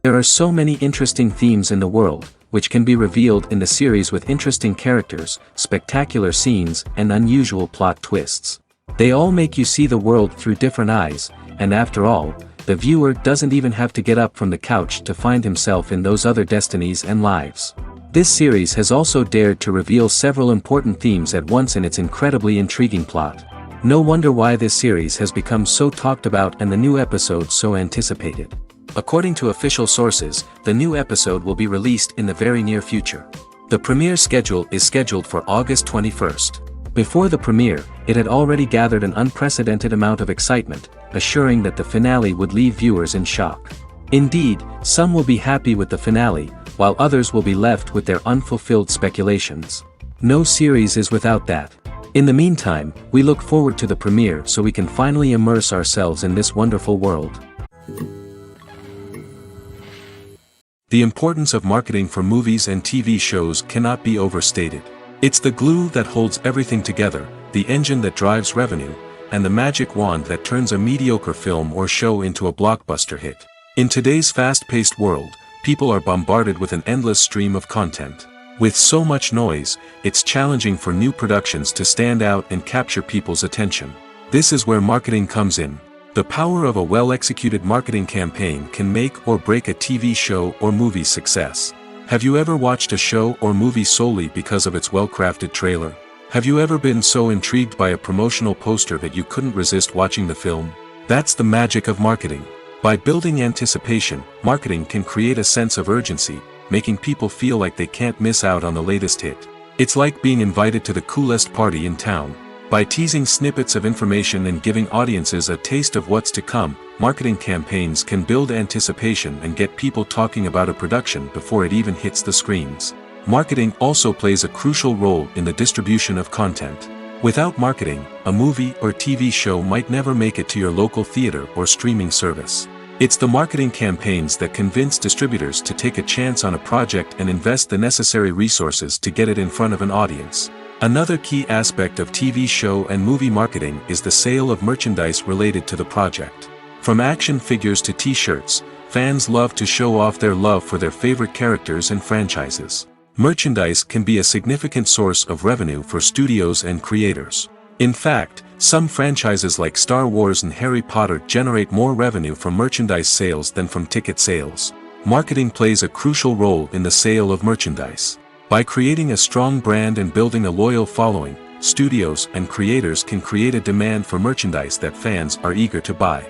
There are so many interesting themes in the world, which can be revealed in the series with interesting characters, spectacular scenes, and unusual plot twists. They all make you see the world through different eyes, and after all, the viewer doesn't even have to get up from the couch to find himself in those other destinies and lives. This series has also dared to reveal several important themes at once in its incredibly intriguing plot. No wonder why this series has become so talked about and the new episodes so anticipated. According to official sources, the new episode will be released in the very near future. The premiere schedule is scheduled for August 21st. Before the premiere, it had already gathered an unprecedented amount of excitement, assuring that the finale would leave viewers in shock. Indeed, some will be happy with the finale, while others will be left with their unfulfilled speculations. No series is without that. In the meantime, we look forward to the premiere so we can finally immerse ourselves in this wonderful world. The importance of marketing for movies and TV shows cannot be overstated. It's the glue that holds everything together, the engine that drives revenue, and the magic wand that turns a mediocre film or show into a blockbuster hit. In today's fast-paced world, people are bombarded with an endless stream of content. With so much noise, it's challenging for new productions to stand out and capture people's attention. This is where marketing comes in. The power of a well-executed marketing campaign can make or break a TV show or movie's success. Have you ever watched a show or movie solely because of its well-crafted trailer? Have you ever been so intrigued by a promotional poster that you couldn't resist watching the film? That's the magic of marketing. By building anticipation, marketing can create a sense of urgency, making people feel like they can't miss out on the latest hit. It's like being invited to the coolest party in town. By teasing snippets of information and giving audiences a taste of what's to come, marketing campaigns can build anticipation and get people talking about a production before it even hits the screens. Marketing also plays a crucial role in the distribution of content. Without marketing, a movie or TV show might never make it to your local theater or streaming service. It's the marketing campaigns that convince distributors to take a chance on a project and invest the necessary resources to get it in front of an audience. Another key aspect of TV show and movie marketing is the sale of merchandise related to the project. From action figures to t-shirts, fans love to show off their love for their favorite characters and franchises. Merchandise can be a significant source of revenue for studios and creators. In fact, some franchises like Star Wars and Harry Potter generate more revenue from merchandise sales than from ticket sales. Marketing plays a crucial role in the sale of merchandise. By creating a strong brand and building a loyal following, studios and creators can create a demand for merchandise that fans are eager to buy.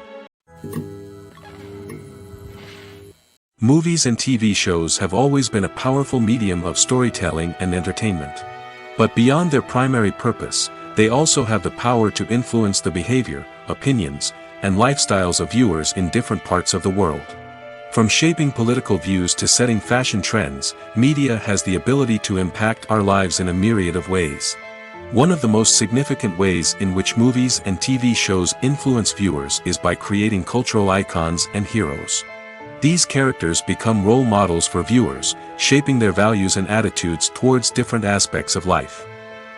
Movies and TV shows have always been a powerful medium of storytelling and entertainment. But beyond their primary purpose, they also have the power to influence the behavior, opinions, and lifestyles of viewers in different parts of the world. From shaping political views to setting fashion trends, media has the ability to impact our lives in a myriad of ways. One of the most significant ways in which movies and TV shows influence viewers is by creating cultural icons and heroes. These characters become role models for viewers, shaping their values and attitudes towards different aspects of life.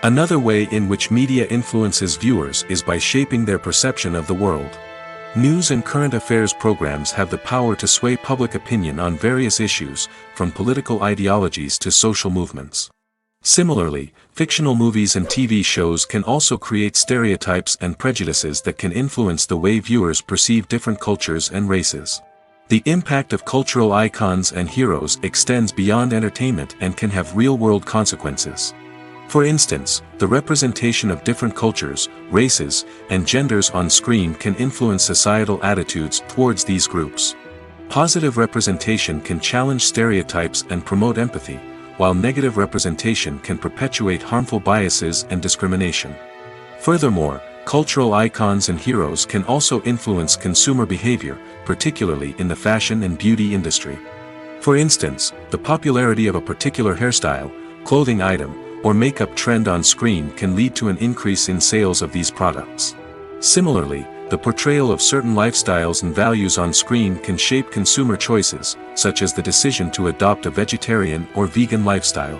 Another way in which media influences viewers is by shaping their perception of the world. News and current affairs programs have the power to sway public opinion on various issues, from political ideologies to social movements. Similarly, fictional movies and TV shows can also create stereotypes and prejudices that can influence the way viewers perceive different cultures and races. The impact of cultural icons and heroes extends beyond entertainment and can have real-world consequences. For instance, the representation of different cultures, races, and genders on screen can influence societal attitudes towards these groups. Positive representation can challenge stereotypes and promote empathy, while negative representation can perpetuate harmful biases and discrimination. Furthermore, cultural icons and heroes can also influence consumer behavior, particularly in the fashion and beauty industry. For instance, the popularity of a particular hairstyle, clothing item, or makeup trend on screen can lead to an increase in sales of these products. Similarly, the portrayal of certain lifestyles and values on screen can shape consumer choices, such as the decision to adopt a vegetarian or vegan lifestyle.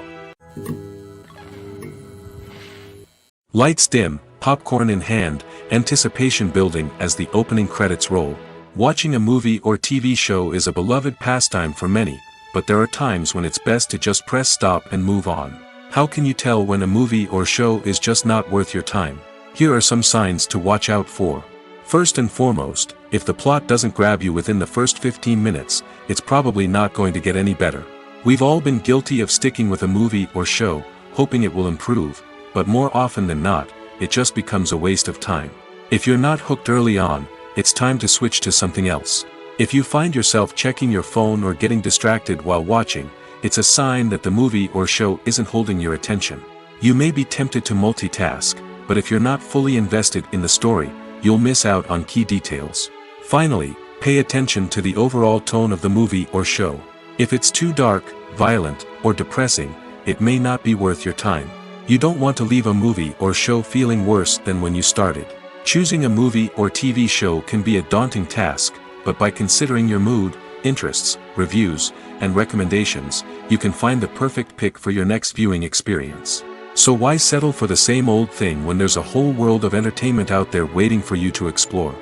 Lights dim, popcorn in hand, anticipation building as the opening credits roll. Watching a movie or TV show is a beloved pastime for many, but there are times when it's best to just press stop and move on. How can you tell when a movie or show is just not worth your time? Here are some signs to watch out for. First and foremost, if the plot doesn't grab you within the first 15 minutes, it's probably not going to get any better. We've all been guilty of sticking with a movie or show, hoping it will improve, but more often than not, it just becomes a waste of time. If you're not hooked early on, it's time to switch to something else. If you find yourself checking your phone or getting distracted while watching, it's a sign that the movie or show isn't holding your attention. You may be tempted to multitask, but if you're not fully invested in the story, you'll miss out on key details. Finally, pay attention to the overall tone of the movie or show. If it's too dark, violent, or depressing, it may not be worth your time. You don't want to leave a movie or show feeling worse than when you started. Choosing a movie or TV show can be a daunting task, but by considering your mood, interests, reviews, and recommendations, you can find the perfect pick for your next viewing experience. So why settle for the same old thing when there's a whole world of entertainment out there waiting for you to explore?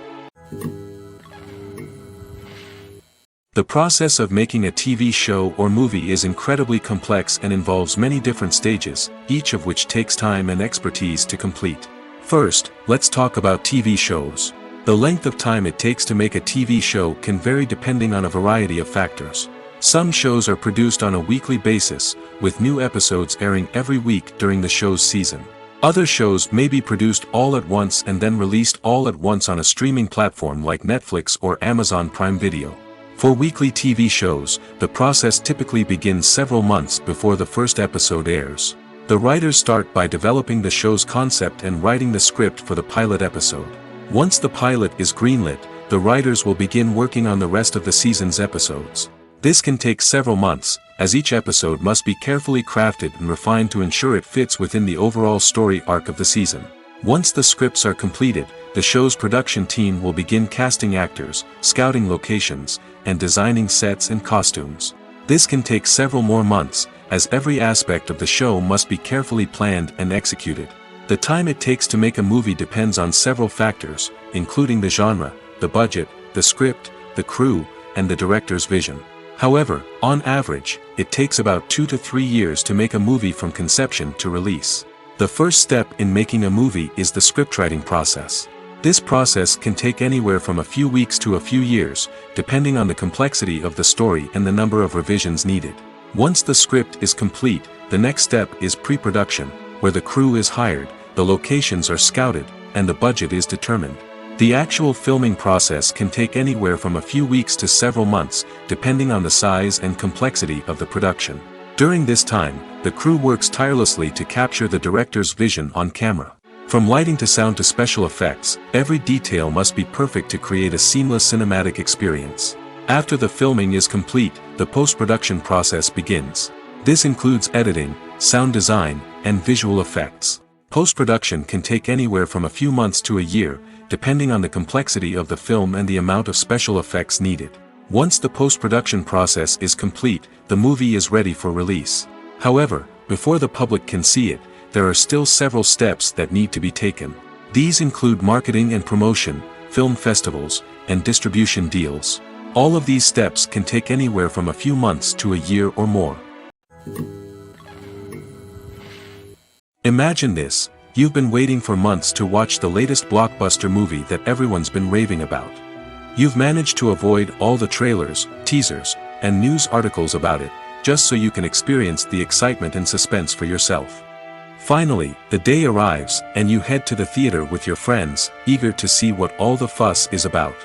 The process of making a TV show or movie is incredibly complex and involves many different stages, each of which takes time and expertise to complete. First, let's talk about TV shows. The length of time it takes to make a TV show can vary depending on a variety of factors. Some shows are produced on a weekly basis, with new episodes airing every week during the show's season. Other shows may be produced all at once and then released all at once on a streaming platform like Netflix or Amazon Prime Video. For weekly TV shows, the process typically begins several months before the first episode airs. The writers start by developing the show's concept and writing the script for the pilot episode. Once the pilot is greenlit, the writers will begin working on the rest of the season's episodes. This can take several months, as each episode must be carefully crafted and refined to ensure it fits within the overall story arc of the season. Once the scripts are completed, the show's production team will begin casting actors, scouting locations, and designing sets and costumes. This can take several more months, as every aspect of the show must be carefully planned and executed. The time it takes to make a movie depends on several factors, including the genre, the budget, the script, the crew, and the director's vision. However, on average, it takes about 2 to 3 years to make a movie from conception to release. The first step in making a movie is the scriptwriting process. This process can take anywhere from a few weeks to a few years, depending on the complexity of the story and the number of revisions needed. Once the script is complete, the next step is pre-production, where the crew is hired, the locations are scouted, and the budget is determined. The actual filming process can take anywhere from a few weeks to several months, depending on the size and complexity of the production. During this time, the crew works tirelessly to capture the director's vision on camera. From lighting to sound to special effects, every detail must be perfect to create a seamless cinematic experience. After the filming is complete, the post-production process begins. This includes editing, sound design, and visual effects. Post-production can take anywhere from a few months to a year, depending on the complexity of the film and the amount of special effects needed. Once the post-production process is complete, the movie is ready for release. However, before the public can see it, there are still several steps that need to be taken. These include marketing and promotion, film festivals, and distribution deals. All of these steps can take anywhere from a few months to a year or more. Imagine this: you've been waiting for months to watch the latest blockbuster movie that everyone's been raving about. You've managed to avoid all the trailers, teasers, and news articles about it, just so you can experience the excitement and suspense for yourself. Finally, the day arrives, and you head to the theater with your friends, eager to see what all the fuss is about.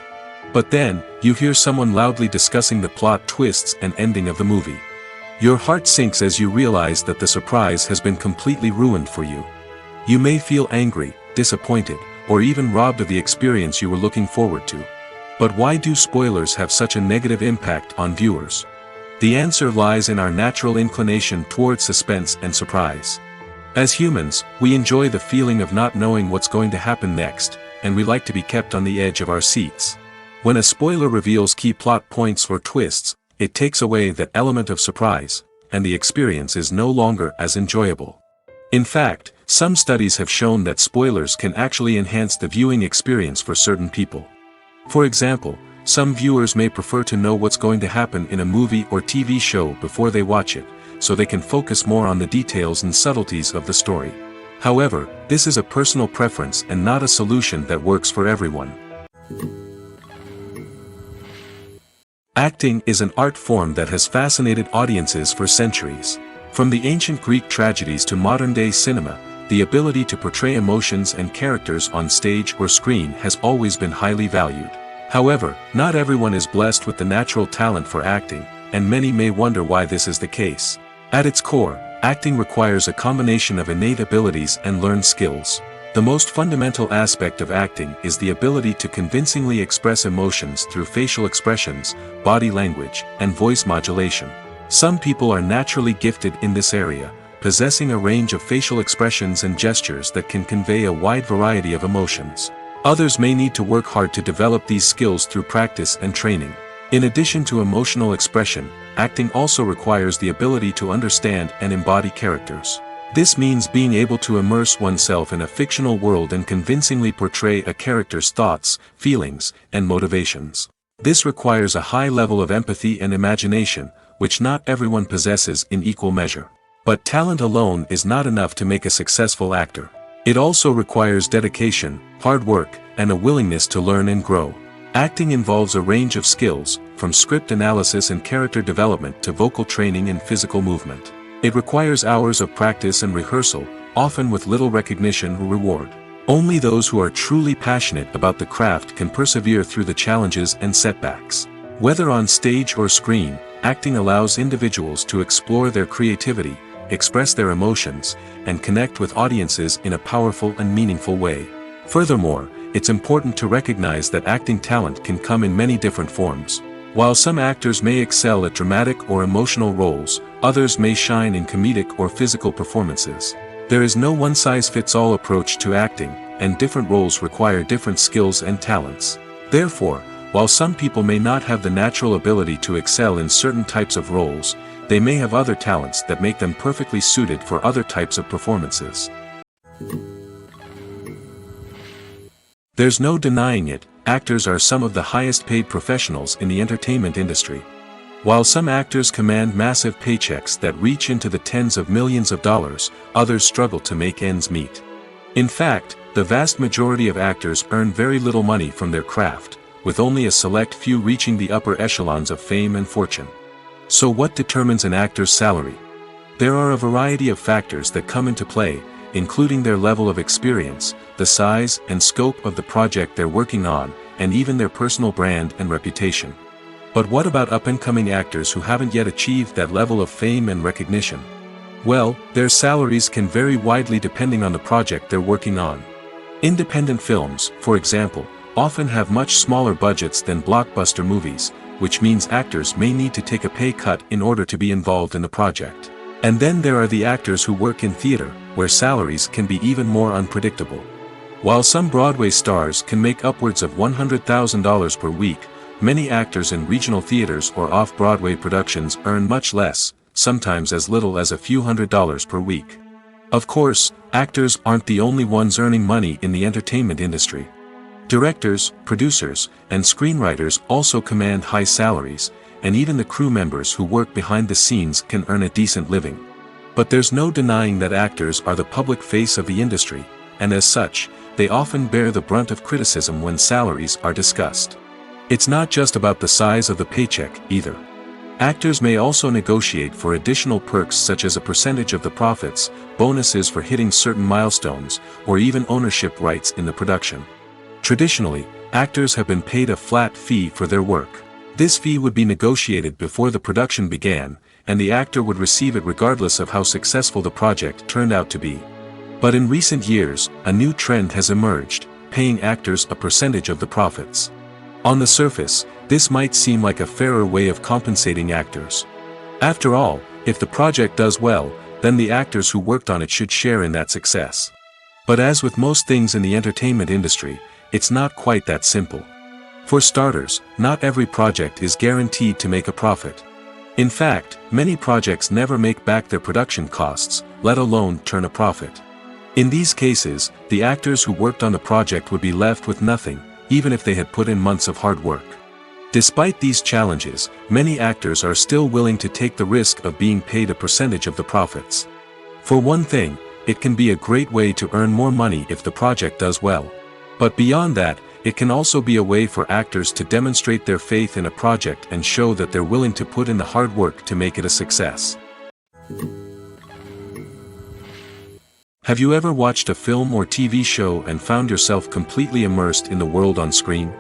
But then, you hear someone loudly discussing the plot twists and ending of the movie. Your heart sinks as you realize that the surprise has been completely ruined for you. You may feel angry, disappointed, or even robbed of the experience you were looking forward to. But why do spoilers have such a negative impact on viewers? The answer lies in our natural inclination toward suspense and surprise. As humans, we enjoy the feeling of not knowing what's going to happen next, and we like to be kept on the edge of our seats. When a spoiler reveals key plot points or twists, it takes away that element of surprise, and the experience is no longer as enjoyable. In fact, some studies have shown that spoilers can actually enhance the viewing experience for certain people. For example, Some viewers may prefer to know what's going to happen in a movie or TV show before they watch it, so they can focus more on the details and subtleties of the story. However, this is a personal preference and not a solution that works for everyone. Acting is an art form that has fascinated audiences for centuries. From the ancient Greek tragedies to modern-day cinema, the ability to portray emotions and characters on stage or screen has always been highly valued. However, not everyone is blessed with the natural talent for acting, and many may wonder why this is the case. At its core, acting requires a combination of innate abilities and learned skills. The most fundamental aspect of acting is the ability to convincingly express emotions through facial expressions, body language, and voice modulation. Some people are naturally gifted in this area, possessing a range of facial expressions and gestures that can convey a wide variety of emotions. Others may need to work hard to develop these skills through practice and training. In addition to emotional expression, acting also requires the ability to understand and embody characters. This means being able to immerse oneself in a fictional world and convincingly portray a character's thoughts, feelings, and motivations. This requires a high level of empathy and imagination, which not everyone possesses in equal measure. But talent alone is not enough to make a successful actor. It also requires dedication, hard work, and a willingness to learn and grow. Acting involves a range of skills, from script analysis and character development to vocal training and physical movement. It requires hours of practice and rehearsal, often with little recognition or reward. Only those who are truly passionate about the craft can persevere through the challenges and setbacks. Whether on stage or screen, acting allows individuals to explore their creativity, express their emotions, and connect with audiences in a powerful and meaningful way. Furthermore, it's important to recognize that acting talent can come in many different forms. While some actors may excel at dramatic or emotional roles, others may shine in comedic or physical performances. There is no one-size-fits-all approach to acting, and different roles require different skills and talents. Therefore, while some people may not have the natural ability to excel in certain types of roles, they may have other talents that make them perfectly suited for other types of performances. There's no denying it, actors are some of the highest-paid professionals in the entertainment industry. While some actors command massive paychecks that reach into the tens of millions of dollars, others struggle to make ends meet. In fact, the vast majority of actors earn very little money from their craft, with only a select few reaching the upper echelons of fame and fortune. So what determines an actor's salary? There are a variety of factors that come into play, including their level of experience, the size and scope of the project they're working on, and even their personal brand and reputation. But what about up-and-coming actors who haven't yet achieved that level of fame and recognition? Well, their salaries can vary widely depending on the project they're working on. Independent films, for example, often have much smaller budgets than blockbuster movies, which means actors may need to take a pay cut in order to be involved in the project. And then there are the actors who work in theater, where salaries can be even more unpredictable. While some Broadway stars can make upwards of $100,000 per week, many actors in regional theaters or off-Broadway productions earn much less, sometimes as little as a few $100s per week. Of course, actors aren't the only ones earning money in the entertainment industry. Directors, producers, and screenwriters also command high salaries, and even the crew members who work behind the scenes can earn a decent living. But there's no denying that actors are the public face of the industry, and as such, they often bear the brunt of criticism when salaries are discussed. It's not just about the size of the paycheck, either. Actors may also negotiate for additional perks such as a percentage of the profits, bonuses for hitting certain milestones, or even ownership rights in the production. Traditionally, actors have been paid a flat fee for their work. This fee would be negotiated before the production began, and the actor would receive it regardless of how successful the project turned out to be. But in recent years, a new trend has emerged, paying actors a percentage of the profits. On the surface, this might seem like a fairer way of compensating actors. After all, if the project does well, then the actors who worked on it should share in that success. But as with most things in the entertainment industry, it's not quite that simple. For starters, not every project is guaranteed to make a profit. In fact, many projects never make back their production costs, let alone turn a profit. In these cases, the actors who worked on the project would be left with nothing, even if they had put in months of hard work. Despite these challenges, many actors are still willing to take the risk of being paid a percentage of the profits. For one thing, it can be a great way to earn more money if the project does well. But beyond that, it can also be a way for actors to demonstrate their faith in a project and show that they're willing to put in the hard work to make it a success. Have you ever watched a film or TV show and found yourself completely immersed in the world on screen?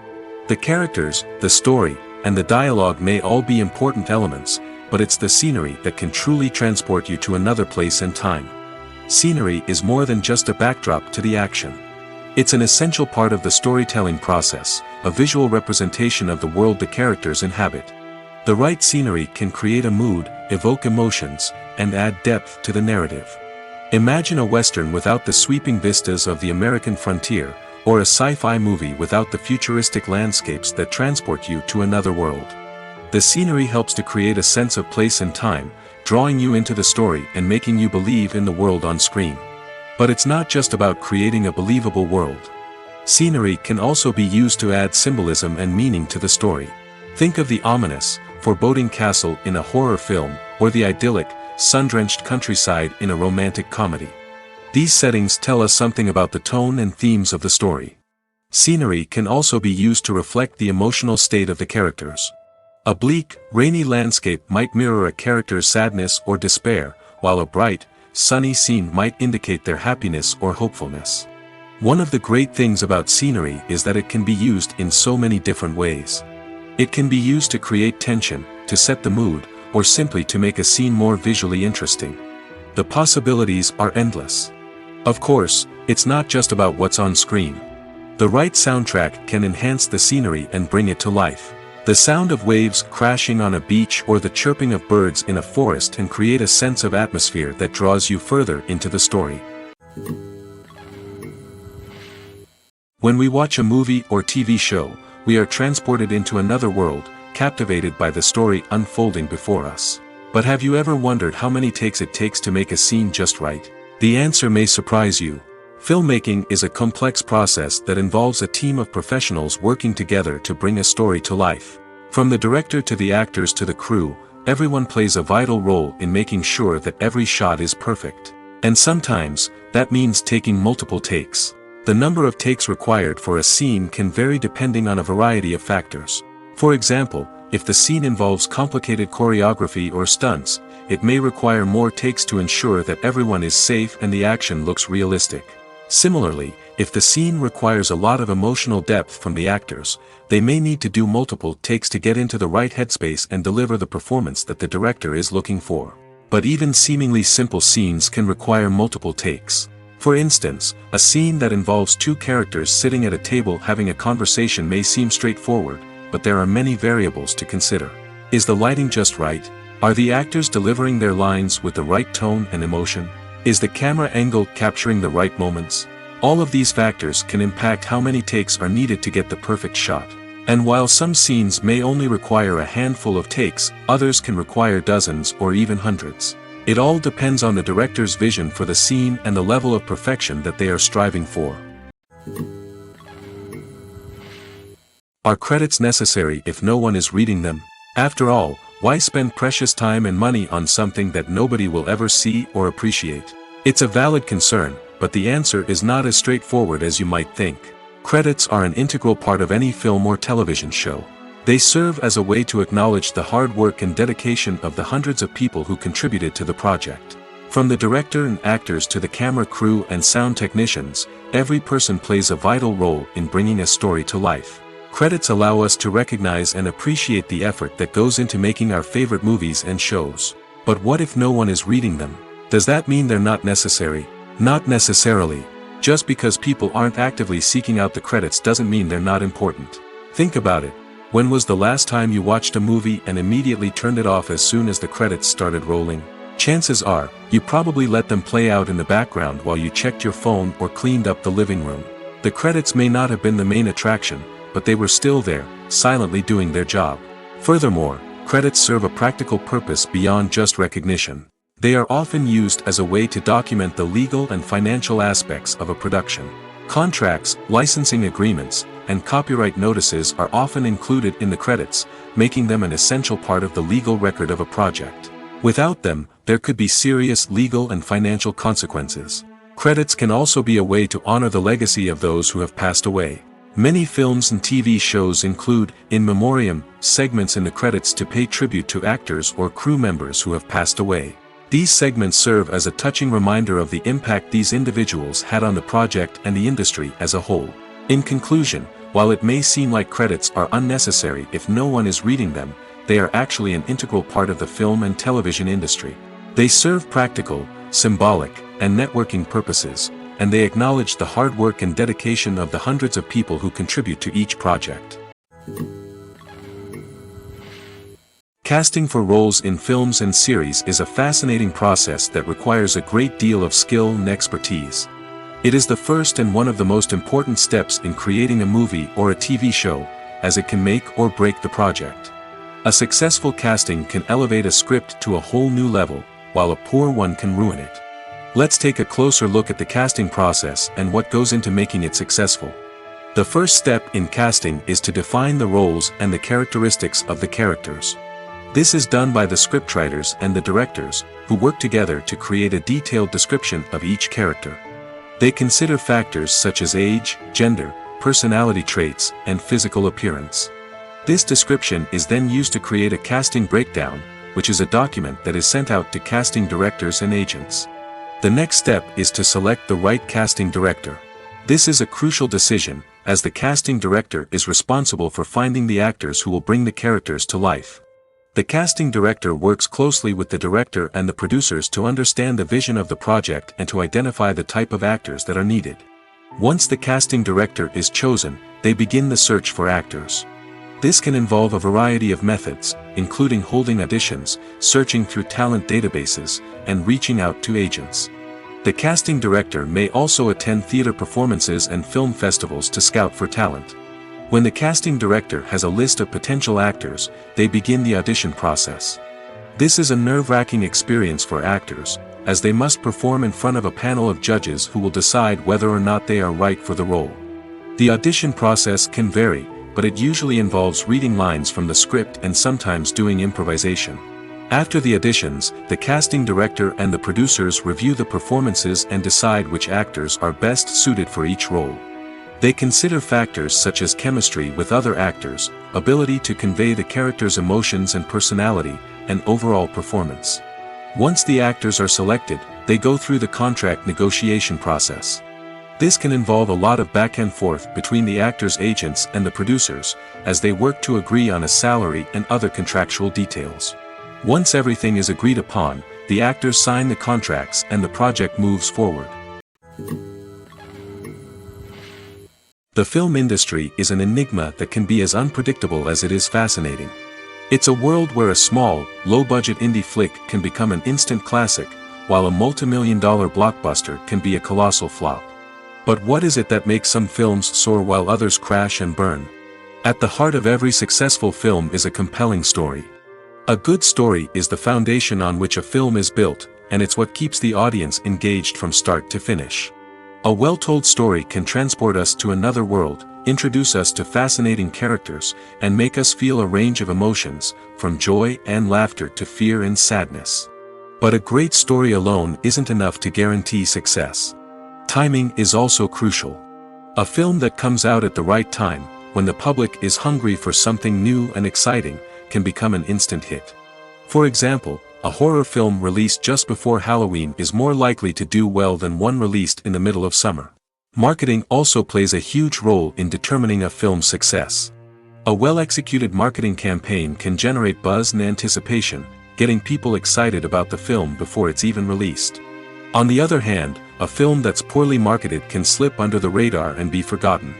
The characters, the story, and the dialogue may all be important elements, but it's the scenery that can truly transport you to another place and time. Scenery is more than just a backdrop to the action. It's an essential part of the storytelling process, a visual representation of the world the characters inhabit. The right scenery can create a mood, evoke emotions, and add depth to the narrative. Imagine a Western without the sweeping vistas of the American frontier, or a sci-fi movie without the futuristic landscapes that transport you to another world. The scenery helps to create a sense of place and time, drawing you into the story and making you believe in the world on screen. But it's not just about creating a believable world. Scenery can also be used to add symbolism and meaning to the story. Think of the ominous, foreboding castle in a horror film, or the idyllic, sun-drenched countryside in a romantic comedy. These settings tell us something about the tone and themes of the story. Scenery can also be used to reflect the emotional state of the characters. A bleak, rainy landscape might mirror a character's sadness or despair, while a bright, sunny scene might indicate their happiness or hopefulness. One of the great things about scenery is that it can be used in so many different ways. It can be used to create tension, to set the mood, or simply to make a scene more visually interesting. The possibilities are endless. Of course, it's not just about what's on screen. The right soundtrack can enhance the scenery and bring it to life. The sound of waves crashing on a beach or the chirping of birds in a forest can create a sense of atmosphere that draws you further into the story. When we watch a movie or TV show, we are transported into another world, captivated by the story unfolding before us. But have you ever wondered how many takes it takes to make a scene just right? The answer may surprise you. Filmmaking is a complex process that involves a team of professionals working together to bring a story to life. From the director to the actors to the crew, everyone plays a vital role in making sure that every shot is perfect. And sometimes, that means taking multiple takes. The number of takes required for a scene can vary depending on a variety of factors. For example, if the scene involves complicated choreography or stunts, it may require more takes to ensure that everyone is safe and the action looks realistic. Similarly, if the scene requires a lot of emotional depth from the actors, they may need to do multiple takes to get into the right headspace and deliver the performance that the director is looking for. But even seemingly simple scenes can require multiple takes. For instance, a scene that involves two characters sitting at a table having a conversation may seem straightforward, but there are many variables to consider. Is the lighting just right? Are the actors delivering their lines with the right tone and emotion? Is the camera angle capturing the right moments? All of these factors can impact how many takes are needed to get the perfect shot. And while some scenes may only require a handful of takes, others can require dozens or even hundreds. It all depends on the director's vision for the scene and the level of perfection that they are striving for. Are credits necessary if no one is reading them? After all, why spend precious time and money on something that nobody will ever see or appreciate? It's a valid concern, but the answer is not as straightforward as you might think. Credits are an integral part of any film or television show. They serve as a way to acknowledge the hard work and dedication of the hundreds of people who contributed to the project. From the director and actors to the camera crew and sound technicians, every person plays a vital role in bringing a story to life. Credits allow us to recognize and appreciate the effort that goes into making our favorite movies and shows. But what if no one is reading them? Does that mean they're not necessary? Not necessarily. Just because people aren't actively seeking out the credits doesn't mean they're not important. Think about it. When was the last time you watched a movie and immediately turned it off as soon as the credits started rolling? Chances are, you probably let them play out in the background while you checked your phone or cleaned up the living room. The credits may not have been the main attraction, but they were still there, silently doing their job. Furthermore, credits serve a practical purpose beyond just recognition. They are often used as a way to document the legal and financial aspects of a production. Contracts, licensing agreements, and copyright notices are often included in the credits, making them an essential part of the legal record of a project. Without them, there could be serious legal and financial consequences. Credits can also be a way to honor the legacy of those who have passed away. Many films and TV shows include, in memoriam, segments in the credits to pay tribute to actors or crew members who have passed away. These segments serve as a touching reminder of the impact these individuals had on the project and the industry as a whole. In conclusion, while it may seem like credits are unnecessary if no one is reading them, they are actually an integral part of the film and television industry. They serve practical, symbolic, and networking purposes, and they acknowledge the hard work and dedication of the hundreds of people who contribute to each project. Casting for roles in films and series is a fascinating process that requires a great deal of skill and expertise. It is the first and one of the most important steps in creating a movie or a TV show, as it can make or break the project. A successful casting can elevate a script to a whole new level, while a poor one can ruin it. Let's take a closer look at the casting process and what goes into making it successful. The first step in casting is to define the roles and the characteristics of the characters. This is done by the scriptwriters and the directors, who work together to create a detailed description of each character. They consider factors such as age, gender, personality traits, and physical appearance. This description is then used to create a casting breakdown, which is a document that is sent out to casting directors and agents. The next step is to select the right casting director. This is a crucial decision, as the casting director is responsible for finding the actors who will bring the characters to life. The casting director works closely with the director and the producers to understand the vision of the project and to identify the type of actors that are needed. Once the casting director is chosen, they begin the search for actors. This can involve a variety of methods, including holding auditions, searching through talent databases, and reaching out to agents. The casting director may also attend theater performances and film festivals to scout for talent. When the casting director has a list of potential actors, they begin the audition process. This is a nerve-wracking experience for actors, as they must perform in front of a panel of judges who will decide whether or not they are right for the role. The audition process can vary, but it usually involves reading lines from the script and sometimes doing improvisation. After the auditions, the casting director and the producers review the performances and decide which actors are best suited for each role. They consider factors such as chemistry with other actors, ability to convey the character's emotions and personality, and overall performance. Once the actors are selected, they go through the contract negotiation process. This can involve a lot of back and forth between the actors' agents and the producers, as they work to agree on a salary and other contractual details. Once everything is agreed upon, the actors sign the contracts and the project moves forward. The film industry is an enigma that can be as unpredictable as it is fascinating. It's a world where a small, low-budget indie flick can become an instant classic, while a multi-million-dollar blockbuster can be a colossal flop. But what is it that makes some films soar while others crash and burn? At the heart of every successful film is a compelling story. A good story is the foundation on which a film is built, and it's what keeps the audience engaged from start to finish. A well-told story can transport us to another world, introduce us to fascinating characters, and make us feel a range of emotions, from joy and laughter to fear and sadness. But a great story alone isn't enough to guarantee success. Timing is also crucial. A film that comes out at the right time, when the public is hungry for something new and exciting, can become an instant hit. For example, a horror film released just before Halloween is more likely to do well than one released in the middle of summer. Marketing also plays a huge role in determining a film's success. A well-executed marketing campaign can generate buzz and anticipation, getting people excited about the film before it's even released. On the other hand, a film that's poorly marketed can slip under the radar and be forgotten.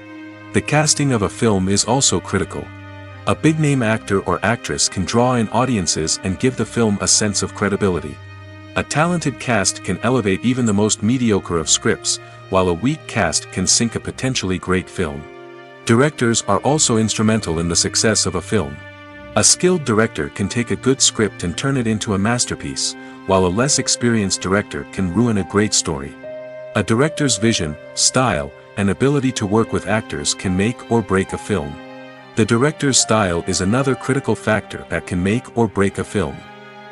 The casting of a film is also critical. A big-name actor or actress can draw in audiences and give the film a sense of credibility. A talented cast can elevate even the most mediocre of scripts, while a weak cast can sink a potentially great film. Directors are also instrumental in the success of a film. A skilled director can take a good script and turn it into a masterpiece, while a less experienced director can ruin a great story. A director's vision, style, and ability to work with actors can make or break a film. The director's style is another critical factor that can make or break a film.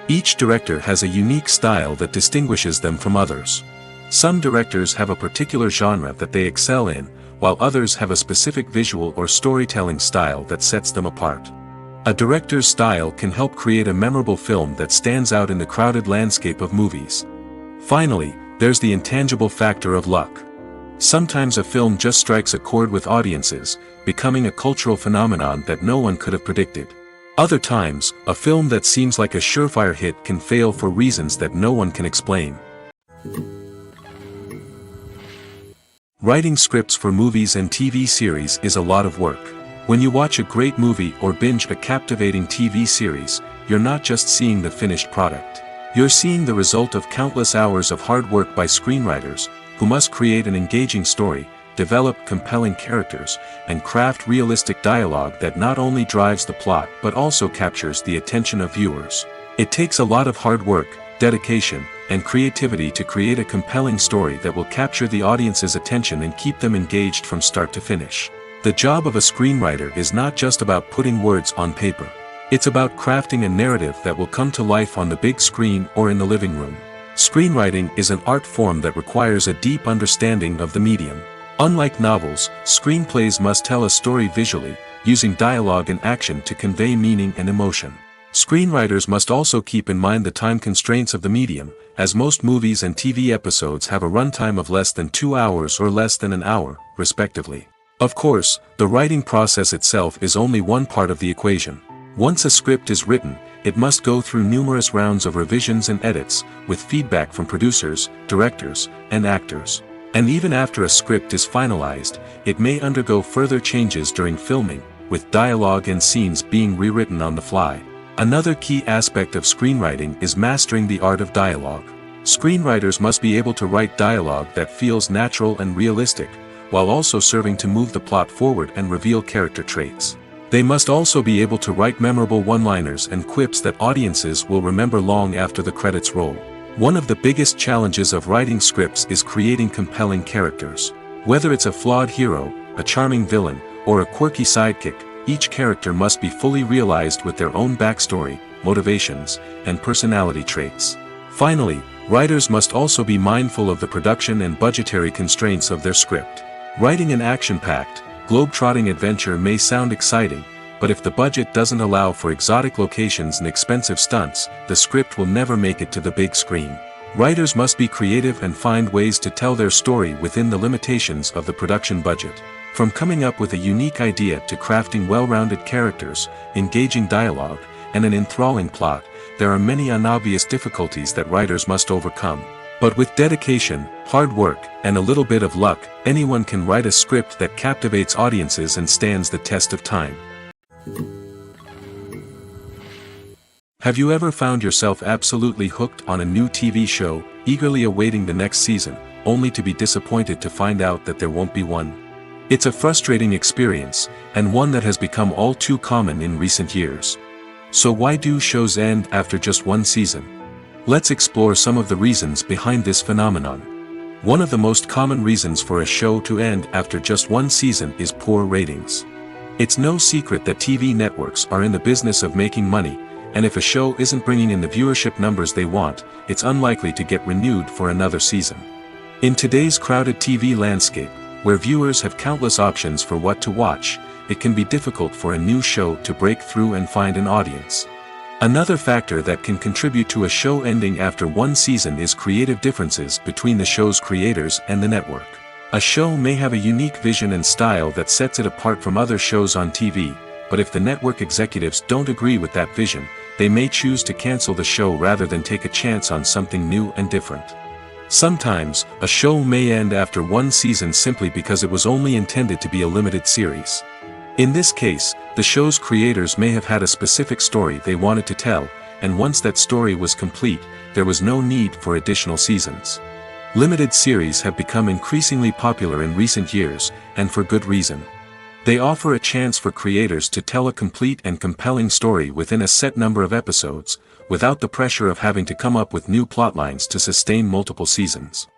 Each director has a unique style that distinguishes them from others. Some directors have a particular genre that they excel in, while others have a specific visual or storytelling style that sets them apart. A director's style can help create a memorable film that stands out in the crowded landscape of movies. Finally, there's the intangible factor of luck. Sometimes a film just strikes a chord with audiences, becoming a cultural phenomenon that no one could have predicted. Other times, a film that seems like a surefire hit can fail for reasons that no one can explain. Writing scripts for movies and TV series is a lot of work. When you watch a great movie or binge a captivating TV series, you're not just seeing the finished product. You're seeing the result of countless hours of hard work by screenwriters, who must create an engaging story, develop compelling characters, and craft realistic dialogue that not only drives the plot but also captures the attention of viewers. It takes a lot of hard work, dedication, and creativity to create a compelling story that will capture the audience's attention and keep them engaged from start to finish. The job of a screenwriter is not just about putting words on paper. It's about crafting a narrative that will come to life on the big screen or in the living room. Screenwriting is an art form that requires a deep understanding of the medium. Unlike novels, screenplays must tell a story visually, using dialogue and action to convey meaning and emotion. Screenwriters must also keep in mind the time constraints of the medium, as most movies and TV episodes have a runtime of less than 2 hours or less than an hour, respectively. Of course, the writing process itself is only one part of the equation. Once a script is written, it must go through numerous rounds of revisions and edits, with feedback from producers, directors, and actors. And even after a script is finalized, it may undergo further changes during filming, with dialogue and scenes being rewritten on the fly. Another key aspect of screenwriting is mastering the art of dialogue. Screenwriters must be able to write dialogue that feels natural and realistic, while also serving to move the plot forward and reveal character traits. They must also be able to write memorable one-liners and quips that audiences will remember long after the credits roll. One of the biggest challenges of writing scripts is creating compelling characters. Whether it's a flawed hero, a charming villain, or a quirky sidekick, each character must be fully realized with their own backstory, motivations, and personality traits. Finally, writers must also be mindful of the production and budgetary constraints of their script. Writing an action-packed, globe-trotting adventure may sound exciting, but if the budget doesn't allow for exotic locations and expensive stunts, the script will never make it to the big screen. Writers must be creative and find ways to tell their story within the limitations of the production budget. From coming up with a unique idea to crafting well-rounded characters, engaging dialogue, and an enthralling plot, there are many unobvious difficulties that writers must overcome. But with dedication, hard work, and a little bit of luck, anyone can write a script that captivates audiences and stands the test of time. Have you ever found yourself absolutely hooked on a new TV show, eagerly awaiting the next season, only to be disappointed to find out that there won't be one? It's a frustrating experience, and one that has become all too common in recent years. So why do shows end after just one season? Let's explore some of the reasons behind this phenomenon. One of the most common reasons for a show to end after just one season is poor ratings. It's no secret that TV networks are in the business of making money, and if a show isn't bringing in the viewership numbers they want, it's unlikely to get renewed for another season. In today's crowded TV landscape, where viewers have countless options for what to watch, it can be difficult for a new show to break through and find an audience. Another factor that can contribute to a show ending after one season is creative differences between the show's creators and the network. A show may have a unique vision and style that sets it apart from other shows on TV, but if the network executives don't agree with that vision, they may choose to cancel the show rather than take a chance on something new and different. Sometimes, a show may end after one season simply because it was only intended to be a limited series. In this case, the show's creators may have had a specific story they wanted to tell, and once that story was complete, there was no need for additional seasons. Limited series have become increasingly popular in recent years, and for good reason. They offer a chance for creators to tell a complete and compelling story within a set number of episodes, without the pressure of having to come up with new plotlines to sustain multiple seasons.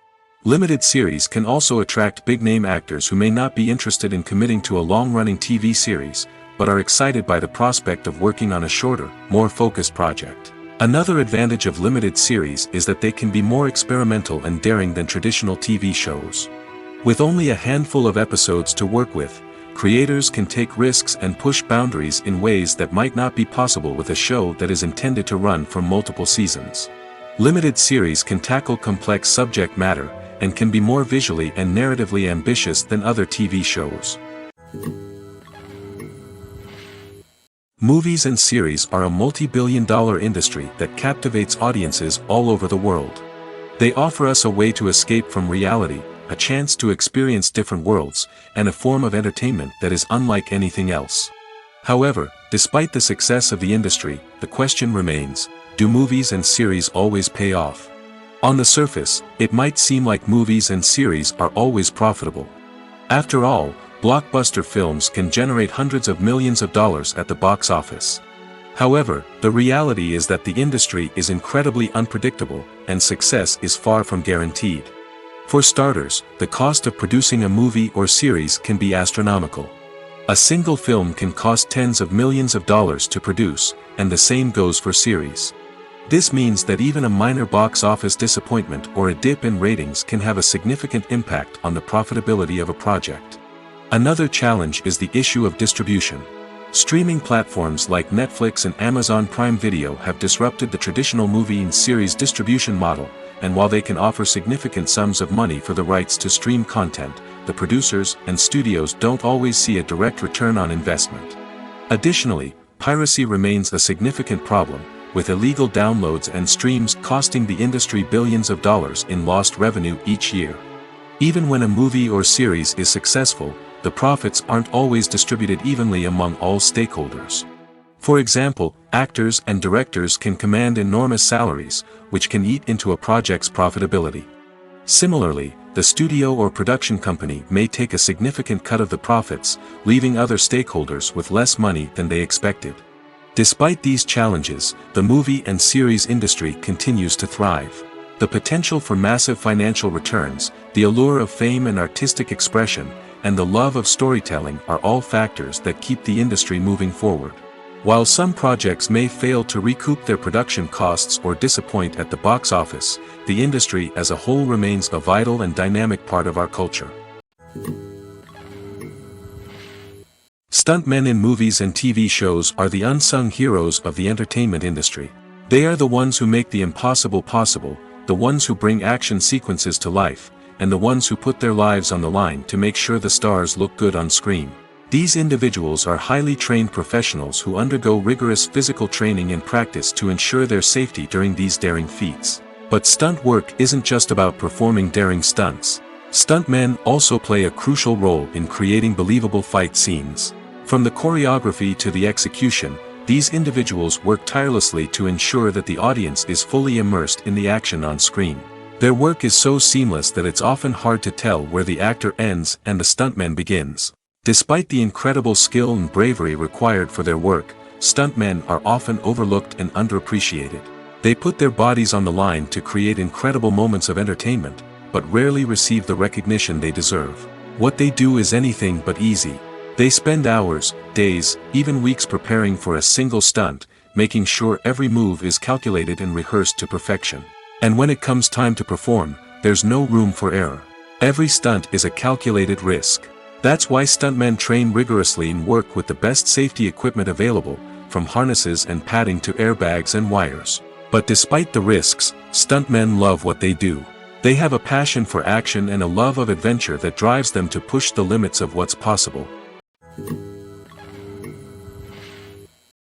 Limited series can also attract big-name actors who may not be interested in committing to a long-running TV series, but are excited by the prospect of working on a shorter, more focused project. Another advantage of limited series is that they can be more experimental and daring than traditional TV shows. With only a handful of episodes to work with, creators can take risks and push boundaries in ways that might not be possible with a show that is intended to run for multiple seasons. Limited series can tackle complex subject matter, and can be more visually and narratively ambitious than other TV shows. Movies and series are a multi-billion-dollar industry that captivates audiences all over the world. They offer us a way to escape from reality, a chance to experience different worlds, and a form of entertainment that is unlike anything else. However, despite the success of the industry, the question remains, do movies and series always pay off? On the surface, it might seem like movies and series are always profitable. After all, blockbuster films can generate hundreds of millions of dollars at the box office. However, the reality is that the industry is incredibly unpredictable, and success is far from guaranteed. For starters, the cost of producing a movie or series can be astronomical. A single film can cost tens of millions of dollars to produce, and the same goes for series. This means that even a minor box office disappointment or a dip in ratings can have a significant impact on the profitability of a project. Another challenge is the issue of distribution. Streaming platforms like Netflix and Amazon Prime Video have disrupted the traditional movie and series distribution model, and while they can offer significant sums of money for the rights to stream content, the producers and studios don't always see a direct return on investment. Additionally, piracy remains a significant problem, with illegal downloads and streams costing the industry billions of dollars in lost revenue each year. Even when a movie or series is successful, the profits aren't always distributed evenly among all stakeholders. For example, actors and directors can command enormous salaries, which can eat into a project's profitability. Similarly, the studio or production company may take a significant cut of the profits, leaving other stakeholders with less money than they expected. Despite these challenges, the movie and series industry continues to thrive. The potential for massive financial returns, the allure of fame and artistic expression, and the love of storytelling are all factors that keep the industry moving forward. While some projects may fail to recoup their production costs or disappoint at the box office, the industry as a whole remains a vital and dynamic part of our culture. Stuntmen in movies and TV shows are the unsung heroes of the entertainment industry. They are the ones who make the impossible possible, the ones who bring action sequences to life, and the ones who put their lives on the line to make sure the stars look good on screen. These individuals are highly trained professionals who undergo rigorous physical training and practice to ensure their safety during these daring feats. But stunt work isn't just about performing daring stunts. Stuntmen also play a crucial role in creating believable fight scenes. From the choreography to the execution, these individuals work tirelessly to ensure that the audience is fully immersed in the action on screen. Their work is so seamless that it's often hard to tell where the actor ends and the stuntman begins. Despite the incredible skill and bravery required for their work, stuntmen are often overlooked and underappreciated. They put their bodies on the line to create incredible moments of entertainment, but rarely receive the recognition they deserve. What they do is anything but easy. They spend hours, days, even weeks preparing for a single stunt, making sure every move is calculated and rehearsed to perfection. And when it comes time to perform, there's no room for error. Every stunt is a calculated risk. That's why stuntmen train rigorously and work with the best safety equipment available, from harnesses and padding to airbags and wires. But despite the risks, stuntmen love what they do. They have a passion for action and a love of adventure that drives them to push the limits of what's possible.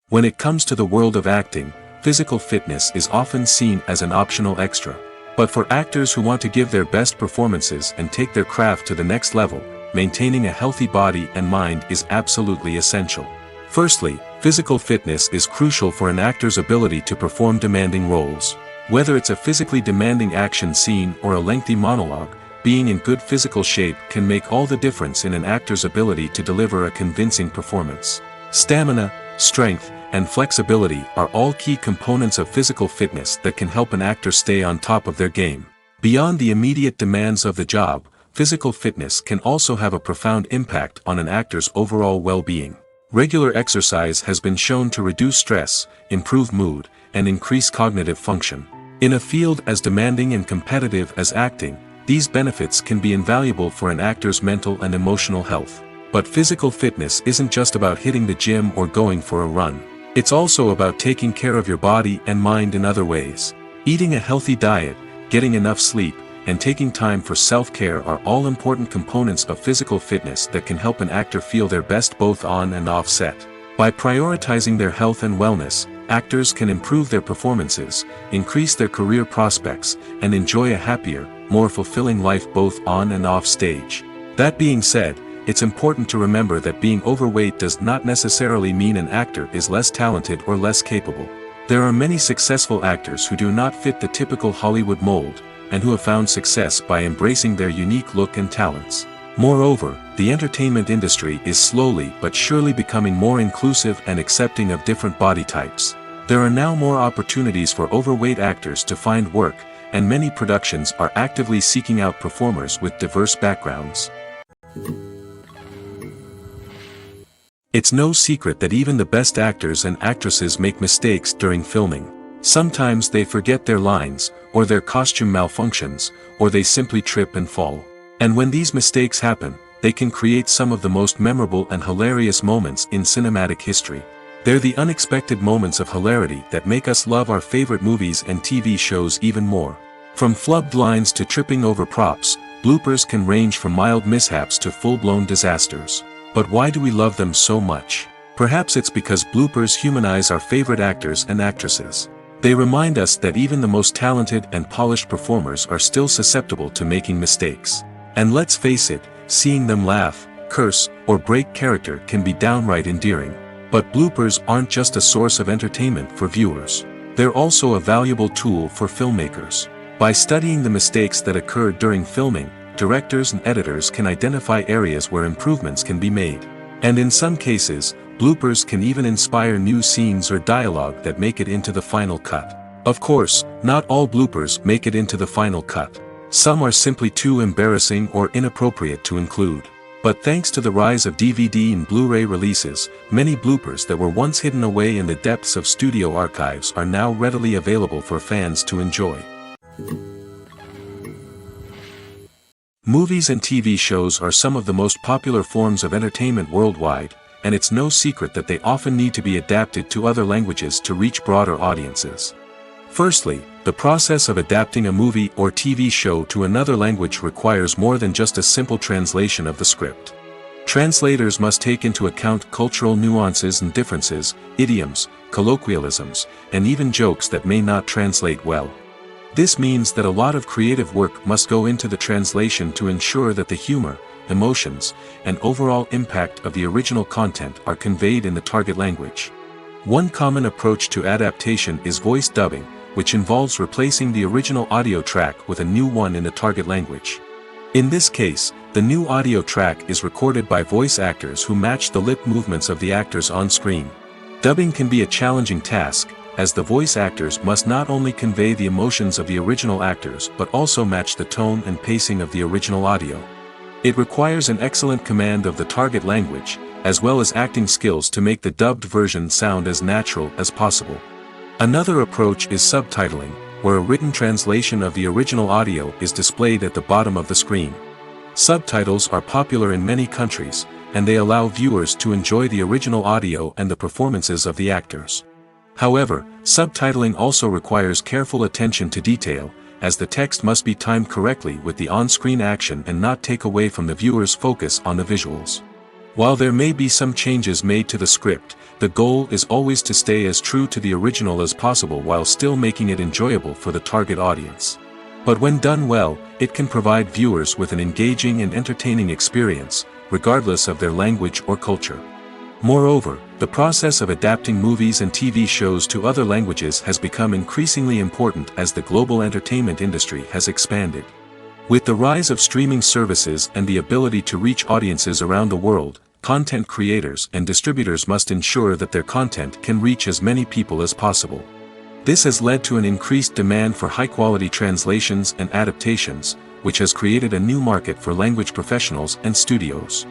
When it comes to the world of acting, physical fitness is often seen as an optional extra. But for actors who want to give their best performances and take their craft to the next level, maintaining a healthy body and mind is absolutely essential. Firstly, physical fitness is crucial for an actor's ability to perform demanding roles. Whether it's a physically demanding action scene or a lengthy monologue, being in good physical shape can make all the difference in an actor's ability to deliver a convincing performance. Stamina, strength, and flexibility are all key components of physical fitness that can help an actor stay on top of their game. Beyond the immediate demands of the job, physical fitness can also have a profound impact on an actor's overall well-being. Regular exercise has been shown to reduce stress, improve mood, and increase cognitive function. In a field as demanding and competitive as acting, these benefits can be invaluable for an actor's mental and emotional health. But physical fitness isn't just about hitting the gym or going for a run. It's also about taking care of your body and mind in other ways. Eating a healthy diet, getting enough sleep, and taking time for self-care are all important components of physical fitness that can help an actor feel their best both on and off set. By prioritizing their health and wellness, actors can improve their performances, increase their career prospects, and enjoy a happier, more fulfilling life both on and off stage. That being said, it's important to remember that being overweight does not necessarily mean an actor is less talented or less capable. There are many successful actors who do not fit the typical Hollywood mold, and who have found success by embracing their unique look and talents. Moreover, the entertainment industry is slowly but surely becoming more inclusive and accepting of different body types. There are now more opportunities for overweight actors to find work, and many productions are actively seeking out performers with diverse backgrounds. It's no secret that even the best actors and actresses make mistakes during filming. Sometimes they forget their lines, or their costume malfunctions, or they simply trip and fall. And when these mistakes happen, they can create some of the most memorable and hilarious moments in cinematic history. They're the unexpected moments of hilarity that make us love our favorite movies and TV shows even more. From flubbed lines to tripping over props, bloopers can range from mild mishaps to full-blown disasters. But why do we love them so much? Perhaps it's because bloopers humanize our favorite actors and actresses. They remind us that even the most talented and polished performers are still susceptible to making mistakes. And let's face it, seeing them laugh, curse, or break character can be downright endearing. But bloopers aren't just a source of entertainment for viewers. They're also a valuable tool for filmmakers. By studying the mistakes that occurred during filming, directors and editors can identify areas where improvements can be made. And in some cases, bloopers can even inspire new scenes or dialogue that make it into the final cut. Of course, not all bloopers make it into the final cut. Some are simply too embarrassing or inappropriate to include. But thanks to the rise of DVD and Blu-ray releases, many bloopers that were once hidden away in the depths of studio archives are now readily available for fans to enjoy. Movies and TV shows are some of the most popular forms of entertainment worldwide, and it's no secret that they often need to be adapted to other languages to reach broader audiences. Firstly, the process of adapting a movie or TV show to another language requires more than just a simple translation of the script. Translators must take into account cultural nuances and differences, idioms, colloquialisms, and even jokes that may not translate well. This means that a lot of creative work must go into the translation to ensure that the humor, emotions, and overall impact of the original content are conveyed in the target language. One common approach to adaptation is voice dubbing, which involves replacing the original audio track with a new one in the target language. In this case, the new audio track is recorded by voice actors who match the lip movements of the actors on screen. Dubbing can be a challenging task, as the voice actors must not only convey the emotions of the original actors but also match the tone and pacing of the original audio. It requires an excellent command of the target language, as well as acting skills to make the dubbed version sound as natural as possible. Another approach is subtitling, where a written translation of the original audio is displayed at the bottom of the screen. Subtitles are popular in many countries, and they allow viewers to enjoy the original audio and the performances of the actors. However, subtitling also requires careful attention to detail, as the text must be timed correctly with the on-screen action and not take away from the viewer's focus on the visuals. While there may be some changes made to the script, the goal is always to stay as true to the original as possible while still making it enjoyable for the target audience. But when done well, it can provide viewers with an engaging and entertaining experience, regardless of their language or culture. Moreover, the process of adapting movies and TV shows to other languages has become increasingly important as the global entertainment industry has expanded. With the rise of streaming services and the ability to reach audiences around the world, content creators and distributors must ensure that their content can reach as many people as possible. This has led to an increased demand for high-quality translations and adaptations, which has created a new market for language professionals and studios.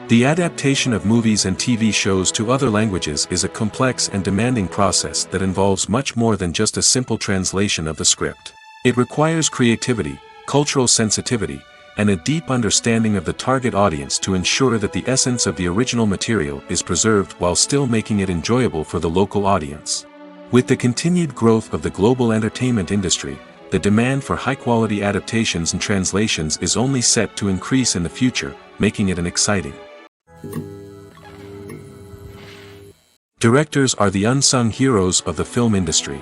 The adaptation of movies and TV shows to other languages is a complex and demanding process that involves much more than just a simple translation of the script. It requires creativity, cultural sensitivity, and a deep understanding of the target audience to ensure that the essence of the original material is preserved while still making it enjoyable for the local audience. With the continued growth of the global entertainment industry, the demand for high-quality adaptations and translations is only set to increase in the future, making it an exciting. Directors are the unsung heroes of the film industry.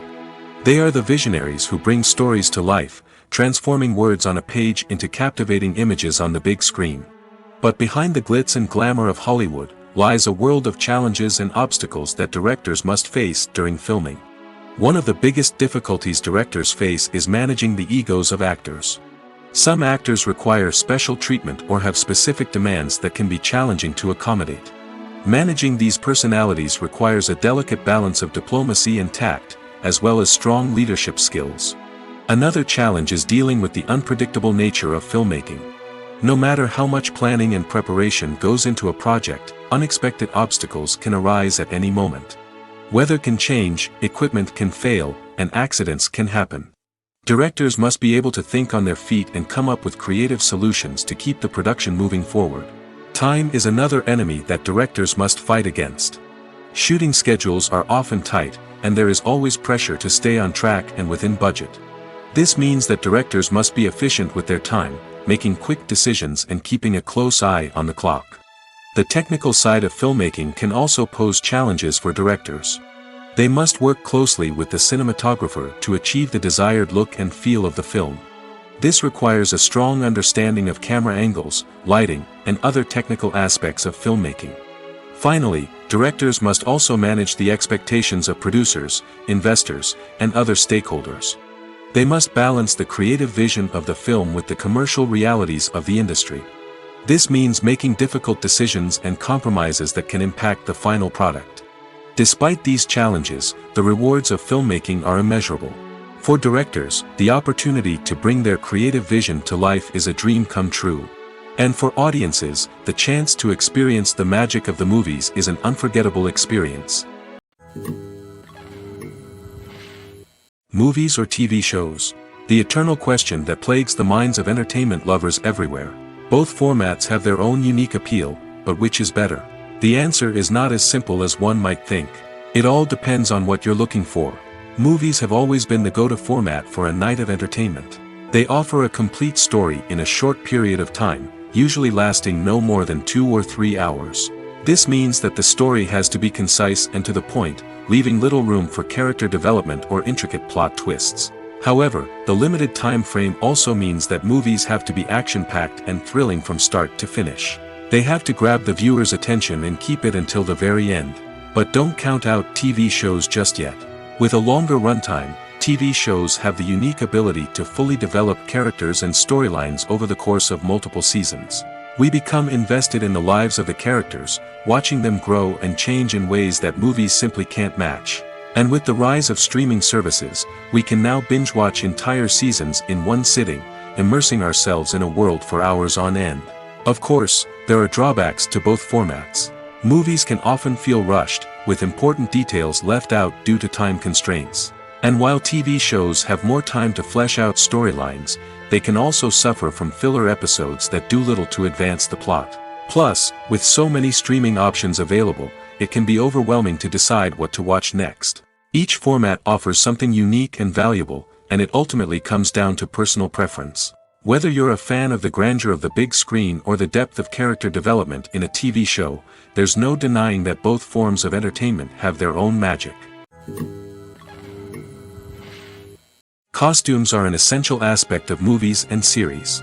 They are the visionaries who bring stories to life, transforming words on a page into captivating images on the big screen. But behind the glitz and glamour of Hollywood lies a world of challenges and obstacles that directors must face during filming. One of the biggest difficulties directors face is managing the egos of actors. Some actors require special treatment or have specific demands that can be challenging to accommodate. Managing these personalities requires a delicate balance of diplomacy and tact, as well as strong leadership skills. Another challenge is dealing with the unpredictable nature of filmmaking. No matter how much planning and preparation goes into a project, unexpected obstacles can arise at any moment. Weather can change, equipment can fail, and accidents can happen. Directors must be able to think on their feet and come up with creative solutions to keep the production moving forward. Time is another enemy that directors must fight against. Shooting schedules are often tight, and there is always pressure to stay on track and within budget. This means that directors must be efficient with their time, making quick decisions and keeping a close eye on the clock. The technical side of filmmaking can also pose challenges for directors. They must work closely with the cinematographer to achieve the desired look and feel of the film. This requires a strong understanding of camera angles, lighting, and other technical aspects of filmmaking. Finally, directors must also manage the expectations of producers, investors, and other stakeholders. They must balance the creative vision of the film with the commercial realities of the industry. This means making difficult decisions and compromises that can impact the final product. Despite these challenges, the rewards of filmmaking are immeasurable. For directors, the opportunity to bring their creative vision to life is a dream come true. And for audiences, the chance to experience the magic of the movies is an unforgettable experience. Movies or TV shows? The eternal question that plagues the minds of entertainment lovers everywhere. Both formats have their own unique appeal, but which is better? The answer is not as simple as one might think. It all depends on what you're looking for. Movies have always been the go-to format for a night of entertainment. They offer a complete story in a short period of time, usually lasting no more than 2 or 3 hours. This means that the story has to be concise and to the point, leaving little room for character development or intricate plot twists. However, the limited time frame also means that movies have to be action-packed and thrilling from start to finish. They have to grab the viewer's attention and keep it until the very end. But don't count out TV shows just yet. With a longer runtime, TV shows have the unique ability to fully develop characters and storylines over the course of multiple seasons. We become invested in the lives of the characters, watching them grow and change in ways that movies simply can't match. And with the rise of streaming services, we can now binge-watch entire seasons in one sitting, immersing ourselves in a world for hours on end. Of course, there are drawbacks to both formats. Movies can often feel rushed, with important details left out due to time constraints. And while TV shows have more time to flesh out storylines, they can also suffer from filler episodes that do little to advance the plot. Plus, with so many streaming options available, it can be overwhelming to decide what to watch next. Each format offers something unique and valuable, and it ultimately comes down to personal preference. Whether you're a fan of the grandeur of the big screen or the depth of character development in a TV show, there's no denying that both forms of entertainment have their own magic. Costumes are an essential aspect of movies and series.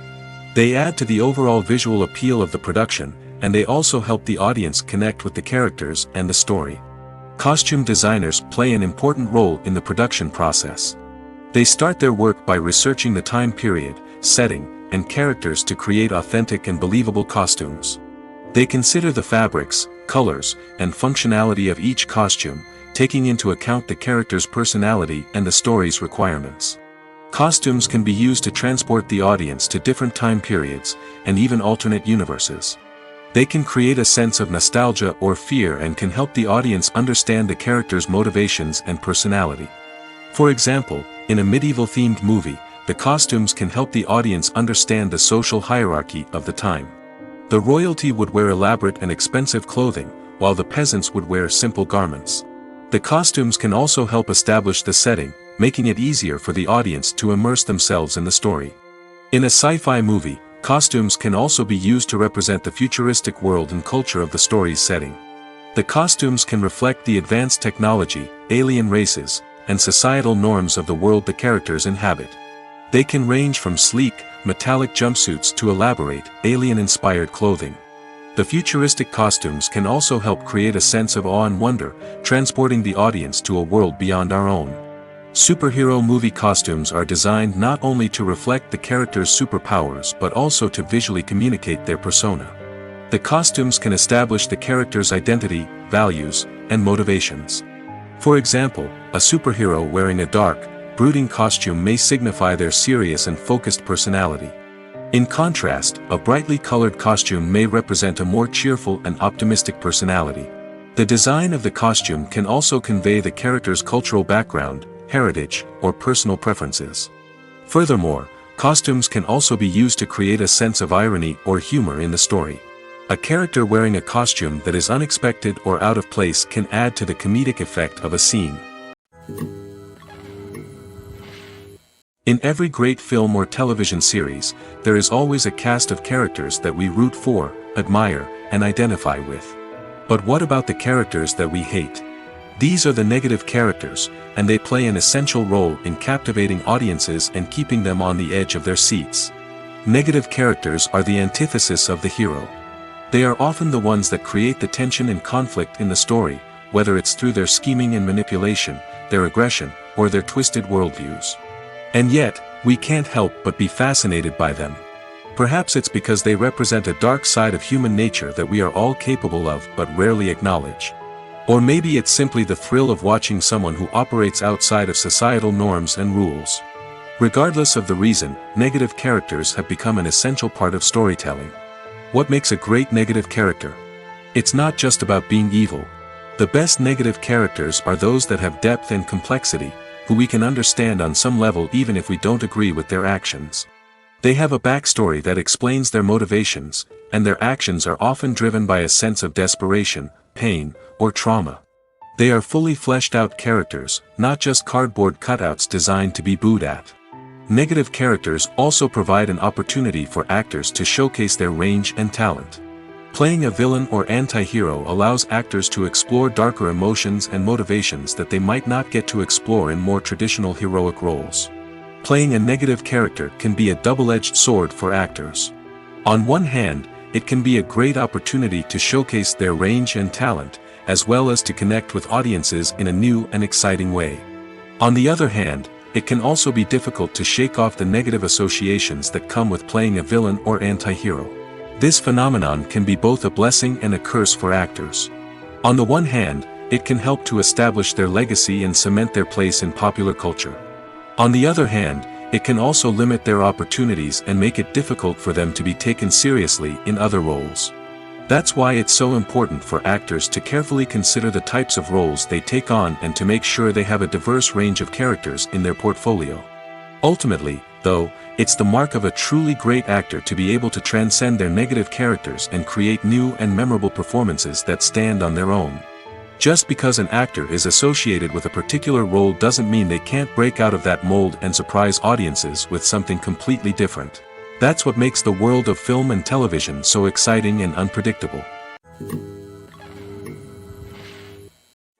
They add to the overall visual appeal of the production, and they also help the audience connect with the characters and the story. Costume designers play an important role in the production process. They start their work by researching the time period, setting, and characters to create authentic and believable costumes. They consider the fabrics, colors, and functionality of each costume, taking into account the character's personality and the story's requirements. Costumes can be used to transport the audience to different time periods, and even alternate universes. They can create a sense of nostalgia or fear and can help the audience understand the character's motivations and personality. For example, in a medieval-themed movie, the costumes can help the audience understand the social hierarchy of the time. The royalty would wear elaborate and expensive clothing, while the peasants would wear simple garments. The costumes can also help establish the setting, making it easier for the audience to immerse themselves in the story. In a sci-fi movie, costumes can also be used to represent the futuristic world and culture of the story's setting. The costumes can reflect the advanced technology, alien races, and societal norms of the world the characters inhabit. They can range from sleek, metallic jumpsuits to elaborate, alien-inspired clothing. The futuristic costumes can also help create a sense of awe and wonder, transporting the audience to a world beyond our own. Superhero movie costumes are designed not only to reflect the character's superpowers but also to visually communicate their persona. The costumes can establish the character's identity, values, and motivations. For example, a superhero wearing a dark, brooding costume may signify their serious and focused personality. In contrast, a brightly colored costume may represent a more cheerful and optimistic personality. The design of the costume can also convey the character's cultural background, heritage, or personal preferences. Furthermore, costumes can also be used to create a sense of irony or humor in the story. A character wearing a costume that is unexpected or out of place can add to the comedic effect of a scene. In every great film or television series, there is always a cast of characters that we root for, admire, and identify with. But what about the characters that we hate? These are the negative characters, and they play an essential role in captivating audiences and keeping them on the edge of their seats. Negative characters are the antithesis of the hero. They are often the ones that create the tension and conflict in the story, whether it's through their scheming and manipulation, their aggression, or their twisted worldviews. And yet, we can't help but be fascinated by them. Perhaps it's because they represent a dark side of human nature that we are all capable of but rarely acknowledge. Or maybe it's simply the thrill of watching someone who operates outside of societal norms and rules. Regardless of the reason, negative characters have become an essential part of storytelling. What makes a great negative character? It's not just about being evil. The best negative characters are those that have depth and complexity, who we can understand on some level even if we don't agree with their actions. They have a backstory that explains their motivations, and their actions are often driven by a sense of desperation, pain, or trauma. They are fully fleshed out characters, not just cardboard cutouts designed to be booed at. Negative characters also provide an opportunity for actors to showcase their range and talent. Playing a villain or anti-hero allows actors to explore darker emotions and motivations that they might not get to explore in more traditional heroic roles. Playing a negative character can be a double-edged sword for actors. On one hand, it can be a great opportunity to showcase their range and talent, as well as to connect with audiences in a new and exciting way. On the other hand, it can also be difficult to shake off the negative associations that come with playing a villain or anti-hero. This phenomenon can be both a blessing and a curse for actors. On the one hand, it can help to establish their legacy and cement their place in popular culture. On the other hand, it can also limit their opportunities and make it difficult for them to be taken seriously in other roles. That's why it's so important for actors to carefully consider the types of roles they take on and to make sure they have a diverse range of characters in their portfolio. Ultimately, though, it's the mark of a truly great actor to be able to transcend their negative characters and create new and memorable performances that stand on their own. Just because an actor is associated with a particular role doesn't mean they can't break out of that mold and surprise audiences with something completely different. That's what makes the world of film and television so exciting and unpredictable.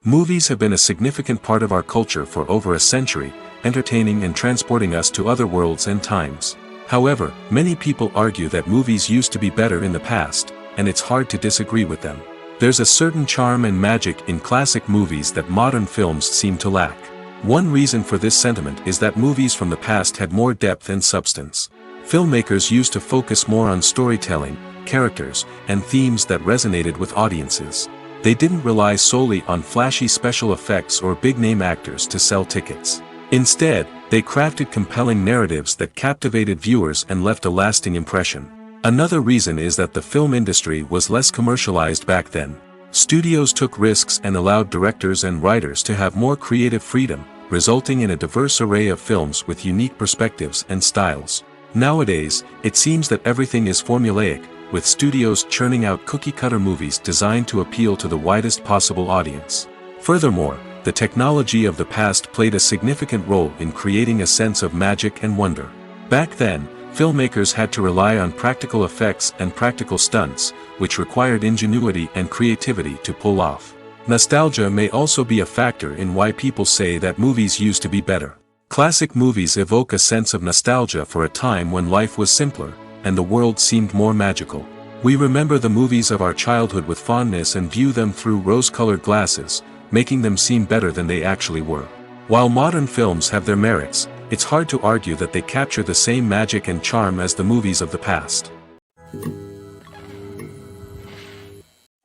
Movies have been a significant part of our culture for over a century, entertaining and transporting us to other worlds and times. However, many people argue that movies used to be better in the past, and it's hard to disagree with them. There's a certain charm and magic in classic movies that modern films seem to lack. One reason for this sentiment is that movies from the past had more depth and substance. Filmmakers used to focus more on storytelling, characters, and themes that resonated with audiences. They didn't rely solely on flashy special effects or big-name actors to sell tickets. Instead, they crafted compelling narratives that captivated viewers and left a lasting impression. Another reason is that the film industry was less commercialized back then. Studios took risks and allowed directors and writers to have more creative freedom, resulting in a diverse array of films with unique perspectives and styles. Nowadays, it seems that everything is formulaic, with studios churning out cookie-cutter movies designed to appeal to the widest possible audience. Furthermore, the technology of the past played a significant role in creating a sense of magic and wonder. Back then, filmmakers had to rely on practical effects and practical stunts, which required ingenuity and creativity to pull off. Nostalgia may also be a factor in why people say that movies used to be better. Classic movies evoke a sense of nostalgia for a time when life was simpler, and the world seemed more magical. We remember the movies of our childhood with fondness and view them through rose-colored glasses, making them seem better than they actually were. While modern films have their merits, it's hard to argue that they capture the same magic and charm as the movies of the past.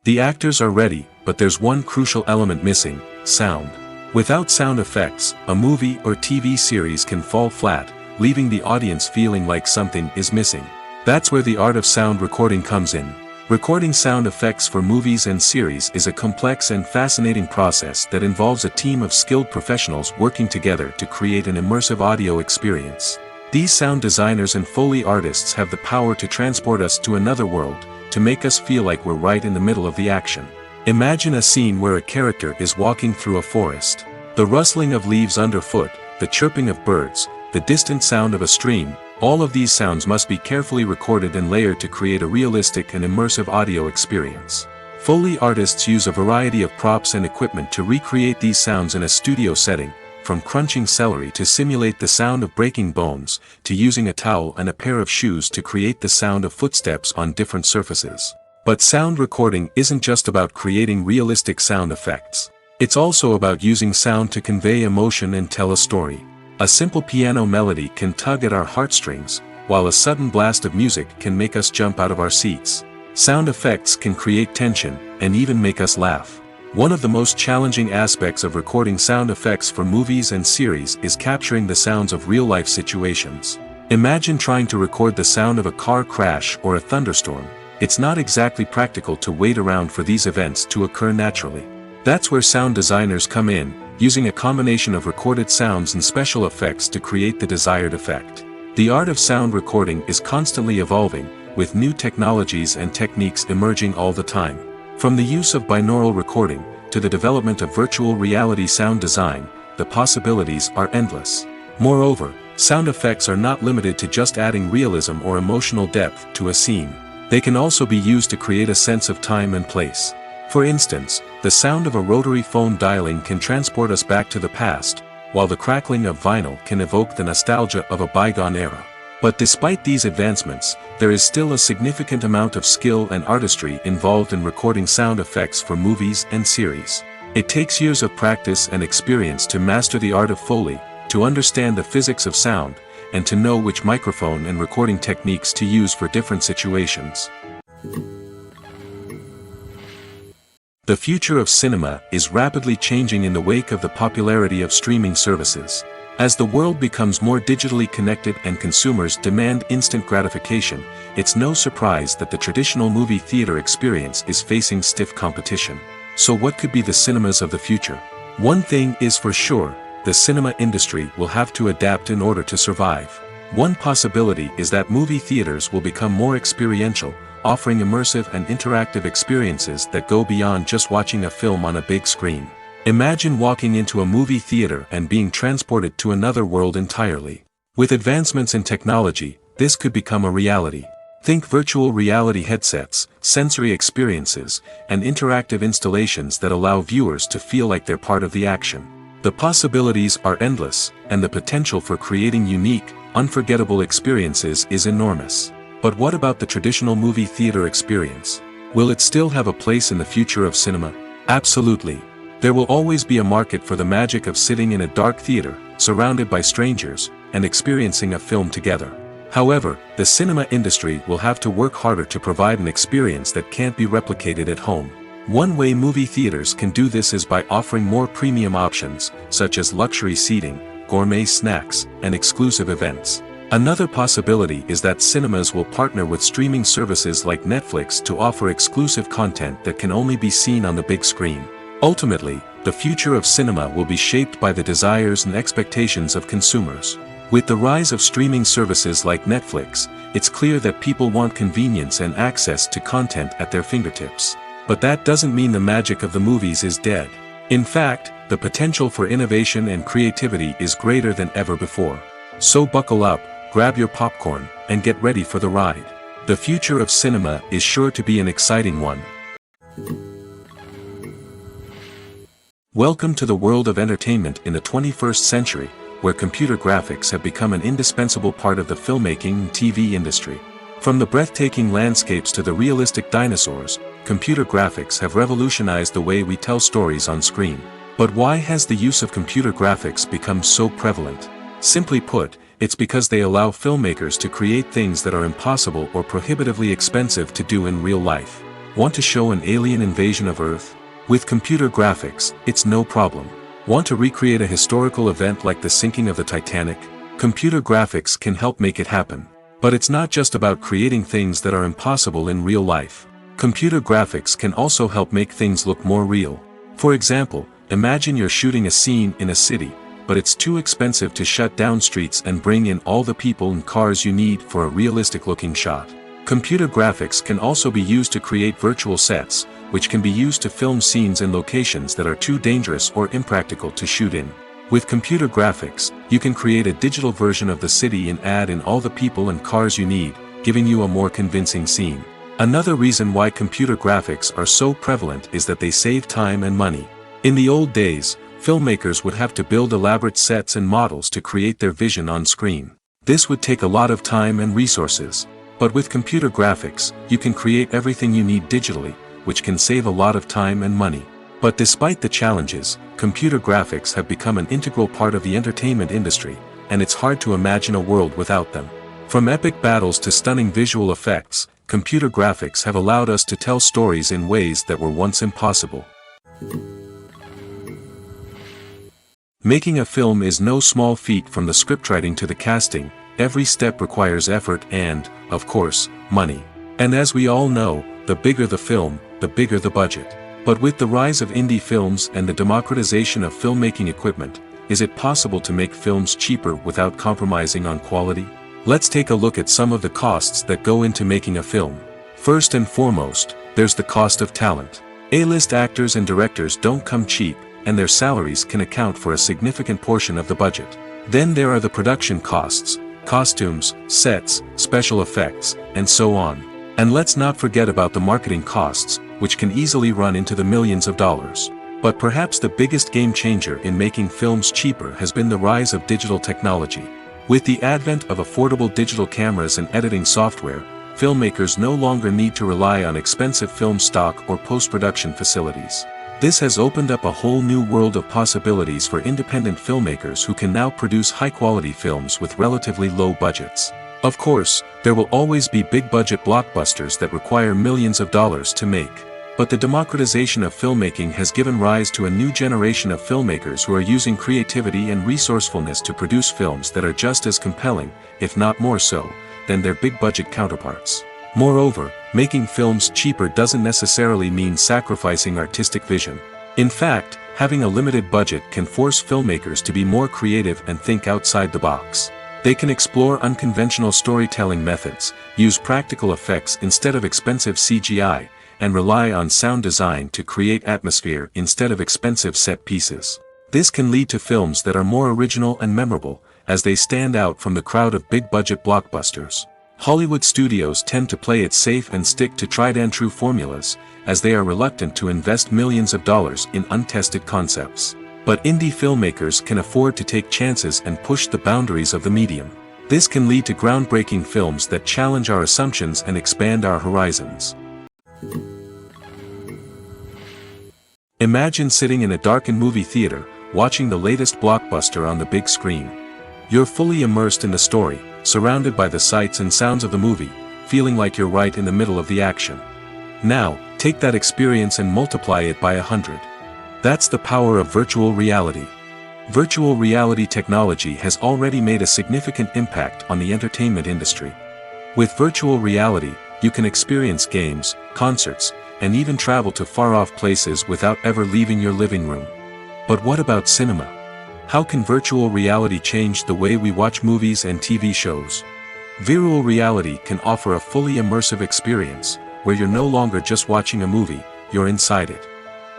The actors are ready, but there's one crucial element missing: sound. Without sound effects, a movie or TV series can fall flat, leaving the audience feeling like something is missing. That's where the art of sound recording comes in. Recording sound effects for movies and series is a complex and fascinating process that involves a team of skilled professionals working together to create an immersive audio experience. These sound designers and Foley artists have the power to transport us to another world, to make us feel like we're right in the middle of the action. Imagine a scene where a character is walking through a forest. The rustling of leaves underfoot, the chirping of birds, the distant sound of a stream, all of these sounds must be carefully recorded and layered to create a realistic and immersive audio experience. Foley artists use a variety of props and equipment to recreate these sounds in a studio setting, from crunching celery to simulate the sound of breaking bones, to using a towel and a pair of shoes to create the sound of footsteps on different surfaces. But sound recording isn't just about creating realistic sound effects. It's also about using sound to convey emotion and tell a story. A simple piano melody can tug at our heartstrings, while a sudden blast of music can make us jump out of our seats. Sound effects can create tension, and even make us laugh. One of the most challenging aspects of recording sound effects for movies and series is capturing the sounds of real-life situations. Imagine trying to record the sound of a car crash or a thunderstorm. It's not exactly practical to wait around for these events to occur naturally. That's where sound designers come in, using a combination of recorded sounds and special effects to create the desired effect. The art of sound recording is constantly evolving, with new technologies and techniques emerging all the time. From the use of binaural recording, to the development of virtual reality sound design, the possibilities are endless. Moreover, sound effects are not limited to just adding realism or emotional depth to a scene. They can also be used to create a sense of time and place. For instance, the sound of a rotary phone dialing can transport us back to the past, while the crackling of vinyl can evoke the nostalgia of a bygone era. But despite these advancements, there is still a significant amount of skill and artistry involved in recording sound effects for movies and series. It takes years of practice and experience to master the art of Foley, to understand the physics of sound, and to know which microphone and recording techniques to use for different situations. The future of cinema is rapidly changing in the wake of the popularity of streaming services. As the world becomes more digitally connected and consumers demand instant gratification, it's no surprise that the traditional movie theater experience is facing stiff competition. So what could be the cinemas of the future? One thing is for sure, the cinema industry will have to adapt in order to survive. One possibility is that movie theaters will become more experiential, offering immersive and interactive experiences that go beyond just watching a film on a big screen. Imagine walking into a movie theater and being transported to another world entirely. With advancements in technology, this could become a reality. Think virtual reality headsets, sensory experiences, and interactive installations that allow viewers to feel like they're part of the action. The possibilities are endless, and the potential for creating unique, unforgettable experiences is enormous. But what about the traditional movie theater experience? Will it still have a place in the future of cinema? Absolutely. There will always be a market for the magic of sitting in a dark theater, surrounded by strangers, and experiencing a film together. However, the cinema industry will have to work harder to provide an experience that can't be replicated at home. One way movie theaters can do this is by offering more premium options, such as luxury seating, gourmet snacks, and exclusive events. Another possibility is that cinemas will partner with streaming services like Netflix to offer exclusive content that can only be seen on the big screen. Ultimately, the future of cinema will be shaped by the desires and expectations of consumers. With the rise of streaming services like Netflix, it's clear that people want convenience and access to content at their fingertips. But that doesn't mean the magic of the movies is dead. In fact, the potential for innovation and creativity is greater than ever before. So buckle up, grab your popcorn, and get ready for the ride. The future of cinema is sure to be an exciting one. Welcome to the world of entertainment in the 21st century, where computer graphics have become an indispensable part of the filmmaking and TV industry. From the breathtaking landscapes to the realistic dinosaurs, computer graphics have revolutionized the way we tell stories on screen. But why has the use of computer graphics become so prevalent? Simply put, it's because they allow filmmakers to create things that are impossible or prohibitively expensive to do in real life. Want to show an alien invasion of Earth? With computer graphics, it's no problem. Want to recreate a historical event like the sinking of the Titanic? Computer graphics can help make it happen. But it's not just about creating things that are impossible in real life. Computer graphics can also help make things look more real. For example, imagine you're shooting a scene in a city, but it's too expensive to shut down streets and bring in all the people and cars you need for a realistic-looking shot. Computer graphics can also be used to create virtual sets, which can be used to film scenes in locations that are too dangerous or impractical to shoot in. With computer graphics, you can create a digital version of the city and add in all the people and cars you need, giving you a more convincing scene. Another reason why computer graphics are so prevalent is that they save time and money. In the old days, filmmakers would have to build elaborate sets and models to create their vision on screen. This would take a lot of time and resources. But with computer graphics, you can create everything you need digitally, which can save a lot of time and money. But despite the challenges, computer graphics have become an integral part of the entertainment industry, and it's hard to imagine a world without them. From epic battles to stunning visual effects, computer graphics have allowed us to tell stories in ways that were once impossible. Making a film is no small feat. From the scriptwriting to the casting, every step requires effort and, of course, money. And as we all know, the bigger the film, the bigger the budget. But with the rise of indie films and the democratization of filmmaking equipment, is it possible to make films cheaper without compromising on quality? Let's take a look at some of the costs that go into making a film. First and foremost, there's the cost of talent. A-list actors and directors don't come cheap, and their salaries can account for a significant portion of the budget. Then there are the production costs, costumes, sets, special effects, and so on. And let's not forget about the marketing costs, which can easily run into the millions of dollars. But perhaps the biggest game changer in making films cheaper has been the rise of digital technology. With the advent of affordable digital cameras and editing software, filmmakers no longer need to rely on expensive film stock or post-production facilities. This has opened up a whole new world of possibilities for independent filmmakers who can now produce high-quality films with relatively low budgets. Of course, there will always be big-budget blockbusters that require millions of dollars to make. But the democratization of filmmaking has given rise to a new generation of filmmakers who are using creativity and resourcefulness to produce films that are just as compelling, if not more so, than their big-budget counterparts. Moreover, making films cheaper doesn't necessarily mean sacrificing artistic vision. In fact, having a limited budget can force filmmakers to be more creative and think outside the box. They can explore unconventional storytelling methods, use practical effects instead of expensive CGI, and rely on sound design to create atmosphere instead of expensive set pieces. This can lead to films that are more original and memorable, as they stand out from the crowd of big-budget blockbusters. Hollywood studios tend to play it safe and stick to tried-and-true formulas, as they are reluctant to invest millions of dollars in untested concepts. But indie filmmakers can afford to take chances and push the boundaries of the medium. This can lead to groundbreaking films that challenge our assumptions and expand our horizons. Imagine sitting in a darkened movie theater, watching the latest blockbuster on the big screen. You're fully immersed in the story, surrounded by the sights and sounds of the movie, feeling like you're right in the middle of the action. Now, Take that experience and multiply it by 100. That's the power of virtual reality. Virtual reality technology has already made a significant impact on the entertainment industry. With virtual reality, you can experience games, concerts, and even travel to far-off places without ever leaving your living room. But what about cinema? How can virtual reality change the way we watch movies and TV shows? Virtual reality can offer a fully immersive experience, where you're no longer just watching a movie, you're inside it.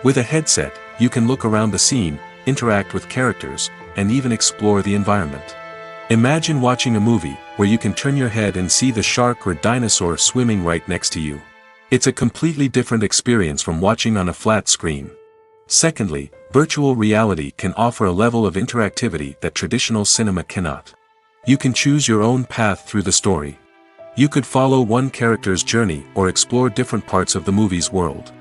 With a headset, you can look around the scene, interact with characters, and even explore the environment. Imagine watching a movie, where you can turn your head and see the shark or dinosaur swimming right next to you. It's a completely different experience from watching on a flat screen. Secondly, virtual reality can offer a level of interactivity that traditional cinema cannot. You can choose your own path through the story. You could follow one character's journey or explore different parts of the movie's world.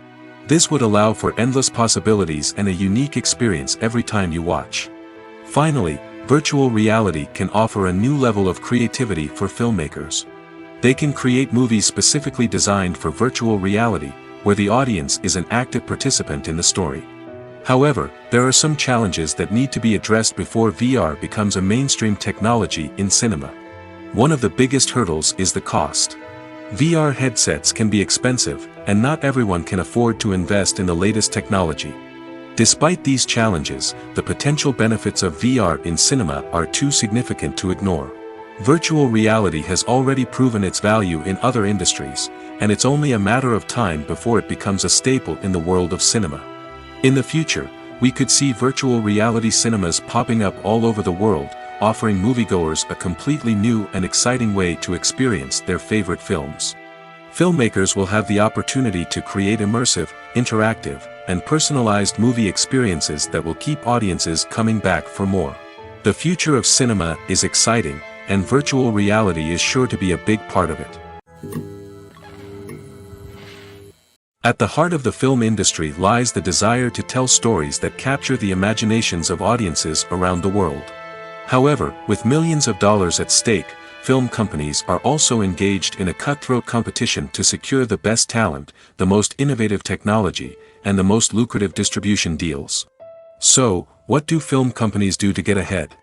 This would allow for endless possibilities and a unique experience every time you watch. Finally, virtual reality can offer a new level of creativity for filmmakers. They can create movies specifically designed for virtual reality, where the audience is an active participant in the story. However, there are some challenges that need to be addressed before VR becomes a mainstream technology in cinema. One of the biggest hurdles is the cost. VR headsets can be expensive, and not everyone can afford to invest in the latest technology. Despite these challenges, the potential benefits of VR in cinema are too significant to ignore. Virtual reality has already proven its value in other industries, and it's only a matter of time before it becomes a staple in the world of cinema. In the future, we could see virtual reality cinemas popping up all over the world, offering moviegoers a completely new and exciting way to experience their favorite films. Filmmakers will have the opportunity to create immersive, interactive, and personalized movie experiences that will keep audiences coming back for more. The future of cinema is exciting, and virtual reality is sure to be a big part of it. At the heart of the film industry lies the desire to tell stories that capture the imaginations of audiences around the world. However, with millions of dollars at stake, film companies are also engaged in a cutthroat competition to secure the best talent, the most innovative technology, and the most lucrative distribution deals. So, what do film companies do to get ahead?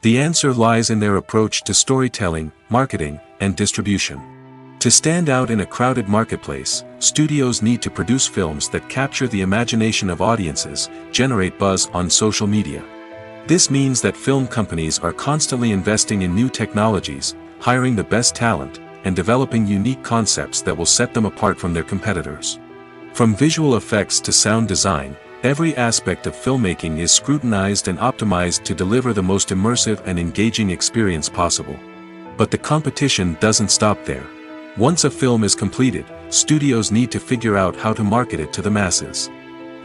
The answer lies in their approach to storytelling, marketing, and distribution. To stand out in a crowded marketplace, studios need to produce films that capture the imagination of audiences, generate buzz on social media. This means that film companies are constantly investing in new technologies, hiring the best talent, and developing unique concepts that will set them apart from their competitors. From visual effects to sound design, every aspect of filmmaking is scrutinized and optimized to deliver the most immersive and engaging experience possible. But the competition doesn't stop there. Once a film is completed, studios need to figure out how to market it to the masses.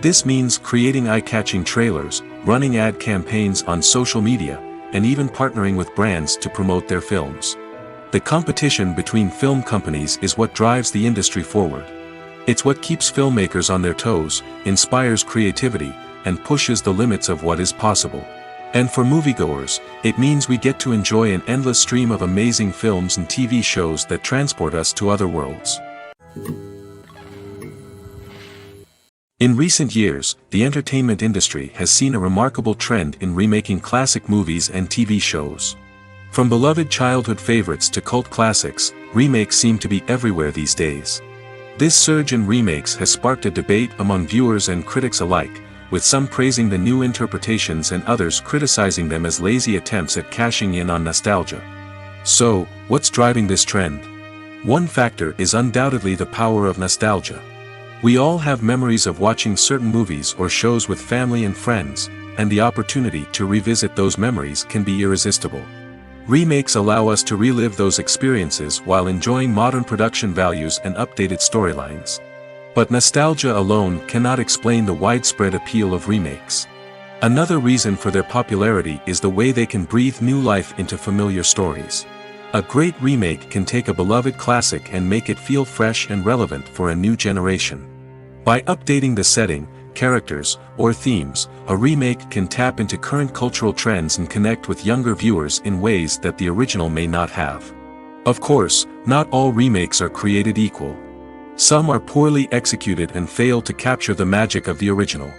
This means creating eye-catching trailers, running ad campaigns on social media, and even partnering with brands to promote their films. The competition between film companies is what drives the industry forward. It's what keeps filmmakers on their toes, inspires creativity, and pushes the limits of what is possible. And for moviegoers, it means we get to enjoy an endless stream of amazing films and TV shows that transport us to other worlds. In recent years, the entertainment industry has seen a remarkable trend in remaking classic movies and TV shows. From beloved childhood favorites to cult classics, remakes seem to be everywhere these days. This surge in remakes has sparked a debate among viewers and critics alike, with some praising the new interpretations and others criticizing them as lazy attempts at cashing in on nostalgia. So, what's driving this trend? One factor is undoubtedly the power of nostalgia. We all have memories of watching certain movies or shows with family and friends, and the opportunity to revisit those memories can be irresistible. Remakes allow us to relive those experiences while enjoying modern production values and updated storylines. But nostalgia alone cannot explain the widespread appeal of remakes. Another reason for their popularity is the way they can breathe new life into familiar stories. A great remake can take a beloved classic and make it feel fresh and relevant for a new generation. By updating the setting, characters, or themes, a remake can tap into current cultural trends and connect with younger viewers in ways that the original may not have. Of course, not all remakes are created equal. Some are poorly executed and fail to capture the magic of the original.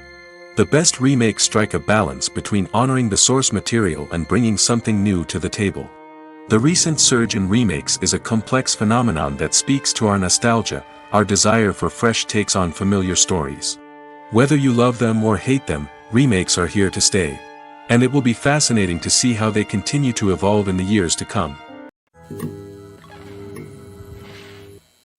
The best remakes strike a balance between honoring the source material and bringing something new to the table. The recent surge in remakes is a complex phenomenon that speaks to our nostalgia, our desire for fresh takes on familiar stories. Whether you love them or hate them, remakes are here to stay. And it will be fascinating to see how they continue to evolve in the years to come.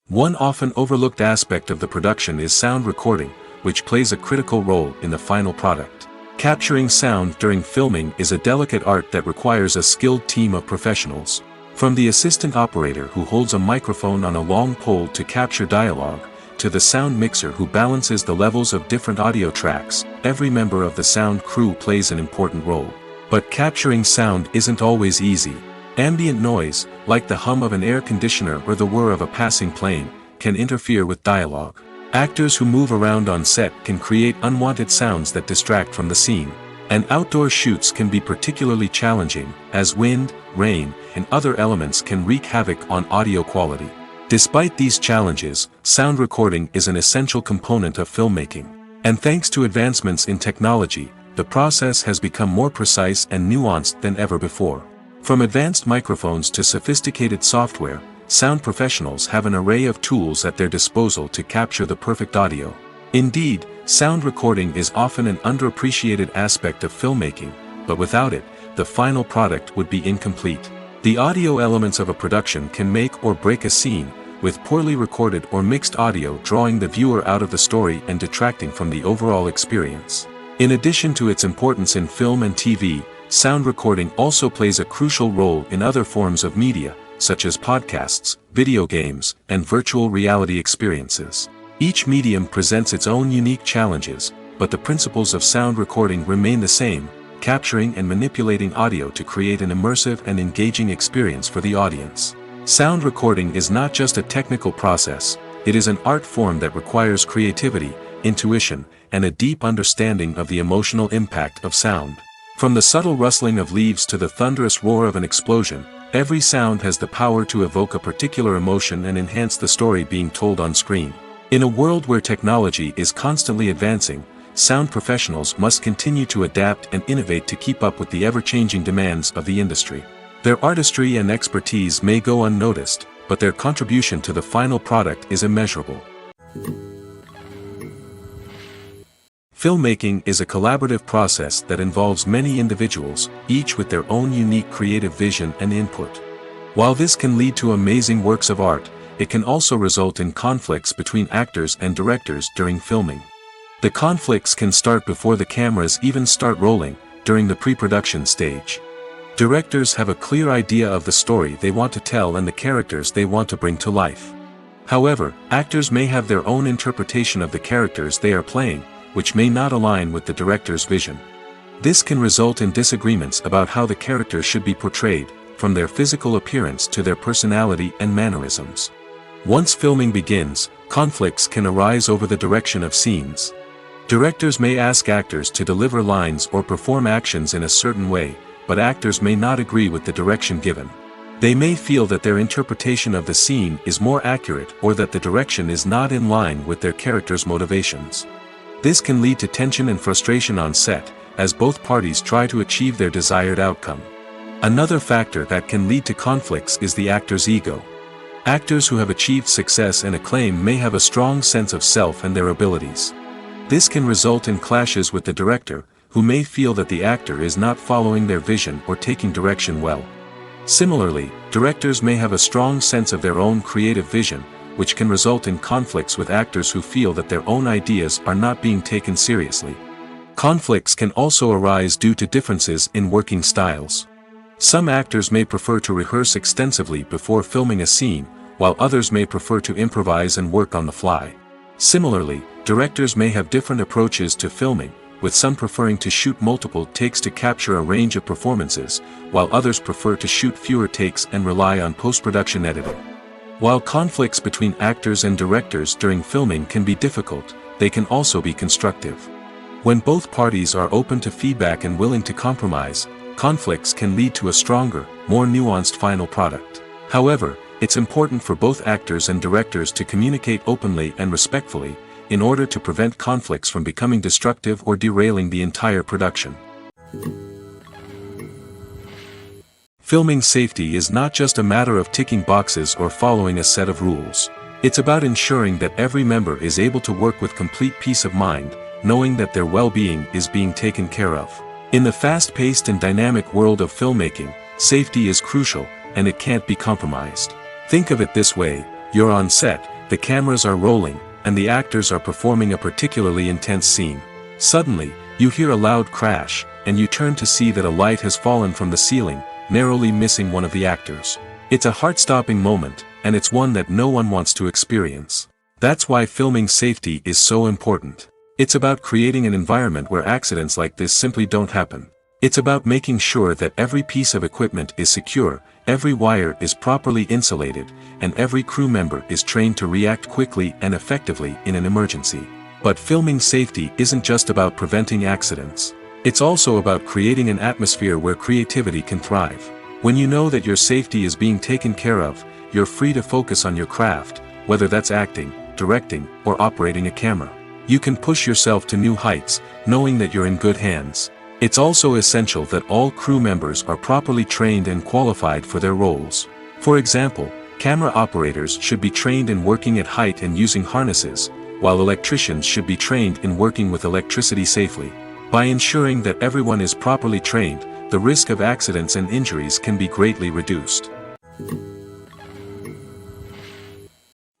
One often overlooked aspect of the production is sound recording, which plays a critical role in the final product. Capturing sound during filming is a delicate art that requires a skilled team of professionals. From the assistant operator who holds a microphone on a long pole to capture dialogue, to the sound mixer who balances the levels of different audio tracks, every member of the sound crew plays an important role. But capturing sound isn't always easy. Ambient noise, like the hum of an air conditioner or the whir of a passing plane, can interfere with dialogue. Actors who move around on set can create unwanted sounds that distract from the scene. And outdoor shoots can be particularly challenging, as wind, rain, and other elements can wreak havoc on audio quality. Despite these challenges, sound recording is an essential component of filmmaking. And thanks to advancements in technology, the process has become more precise and nuanced than ever before. From advanced microphones to sophisticated software, sound professionals have an array of tools at their disposal to capture the perfect audio. Indeed, sound recording is often an underappreciated aspect of filmmaking, but without it, the final product would be incomplete. The audio elements of a production can make or break a scene, with poorly recorded or mixed audio drawing the viewer out of the story and detracting from the overall experience. In addition to its importance in film and TV, sound recording also plays a crucial role in other forms of media, such as podcasts, video games, and virtual reality experiences. Each medium presents its own unique challenges, but the principles of sound recording remain the same, capturing and manipulating audio to create an immersive and engaging experience for the audience. Sound recording is not just a technical process, it is an art form that requires creativity, intuition, and a deep understanding of the emotional impact of sound. From the subtle rustling of leaves to the thunderous roar of an explosion, every sound has the power to evoke a particular emotion and enhance the story being told on screen. In a world where technology is constantly advancing, sound professionals must continue to adapt and innovate to keep up with the ever-changing demands of the industry. Their artistry and expertise may go unnoticed, but their contribution to the final product is immeasurable. Filmmaking is a collaborative process that involves many individuals, each with their own unique creative vision and input. While this can lead to amazing works of art, it can also result in conflicts between actors and directors during filming. The conflicts can start before the cameras even start rolling, during the pre-production stage. Directors have a clear idea of the story they want to tell and the characters they want to bring to life. However, actors may have their own interpretation of the characters they are playing, which may not align with the director's vision. This can result in disagreements about how the characters should be portrayed, from their physical appearance to their personality and mannerisms. Once filming begins, conflicts can arise over the direction of scenes. Directors may ask actors to deliver lines or perform actions in a certain way, but actors may not agree with the direction given. They may feel that their interpretation of the scene is more accurate or that the direction is not in line with their character's motivations. This can lead to tension and frustration on set, as both parties try to achieve their desired outcome. Another factor that can lead to conflicts is the actor's ego. Actors who have achieved success and acclaim may have a strong sense of self and their abilities. This can result in clashes with the director, who may feel that the actor is not following their vision or taking direction well. Similarly, directors may have a strong sense of their own creative vision, which can result in conflicts with actors who feel that their own ideas are not being taken seriously. Conflicts can also arise due to differences in working styles. Some actors may prefer to rehearse extensively before filming a scene, while others may prefer to improvise and work on the fly. Similarly, directors may have different approaches to filming, with some preferring to shoot multiple takes to capture a range of performances, while others prefer to shoot fewer takes and rely on post-production editing. While conflicts between actors and directors during filming can be difficult, they can also be constructive. When both parties are open to feedback and willing to compromise, conflicts can lead to a stronger, more nuanced final product. However, it's important for both actors and directors to communicate openly and respectfully, in order to prevent conflicts from becoming destructive or derailing the entire production. Filming safety is not just a matter of ticking boxes or following a set of rules. It's about ensuring that every member is able to work with complete peace of mind, knowing that their well-being is being taken care of. In the fast-paced and dynamic world of filmmaking, safety is crucial, and it can't be compromised. Think of it this way: you're on set, the cameras are rolling, and the actors are performing a particularly intense scene. Suddenly, you hear a loud crash, and you turn to see that a light has fallen from the ceiling, narrowly missing one of the actors. It's a heart-stopping moment, and it's one that no one wants to experience. That's why filming safety is so important. It's about creating an environment where accidents like this simply don't happen. It's about making sure that every piece of equipment is secure, every wire is properly insulated, and every crew member is trained to react quickly and effectively in an emergency. But filming safety isn't just about preventing accidents. It's also about creating an atmosphere where creativity can thrive. When you know that your safety is being taken care of, you're free to focus on your craft, whether that's acting, directing, or operating a camera. You can push yourself to new heights, knowing that you're in good hands. It's also essential that all crew members are properly trained and qualified for their roles. For example, camera operators should be trained in working at height and using harnesses, while electricians should be trained in working with electricity safely. By ensuring that everyone is properly trained, the risk of accidents and injuries can be greatly reduced.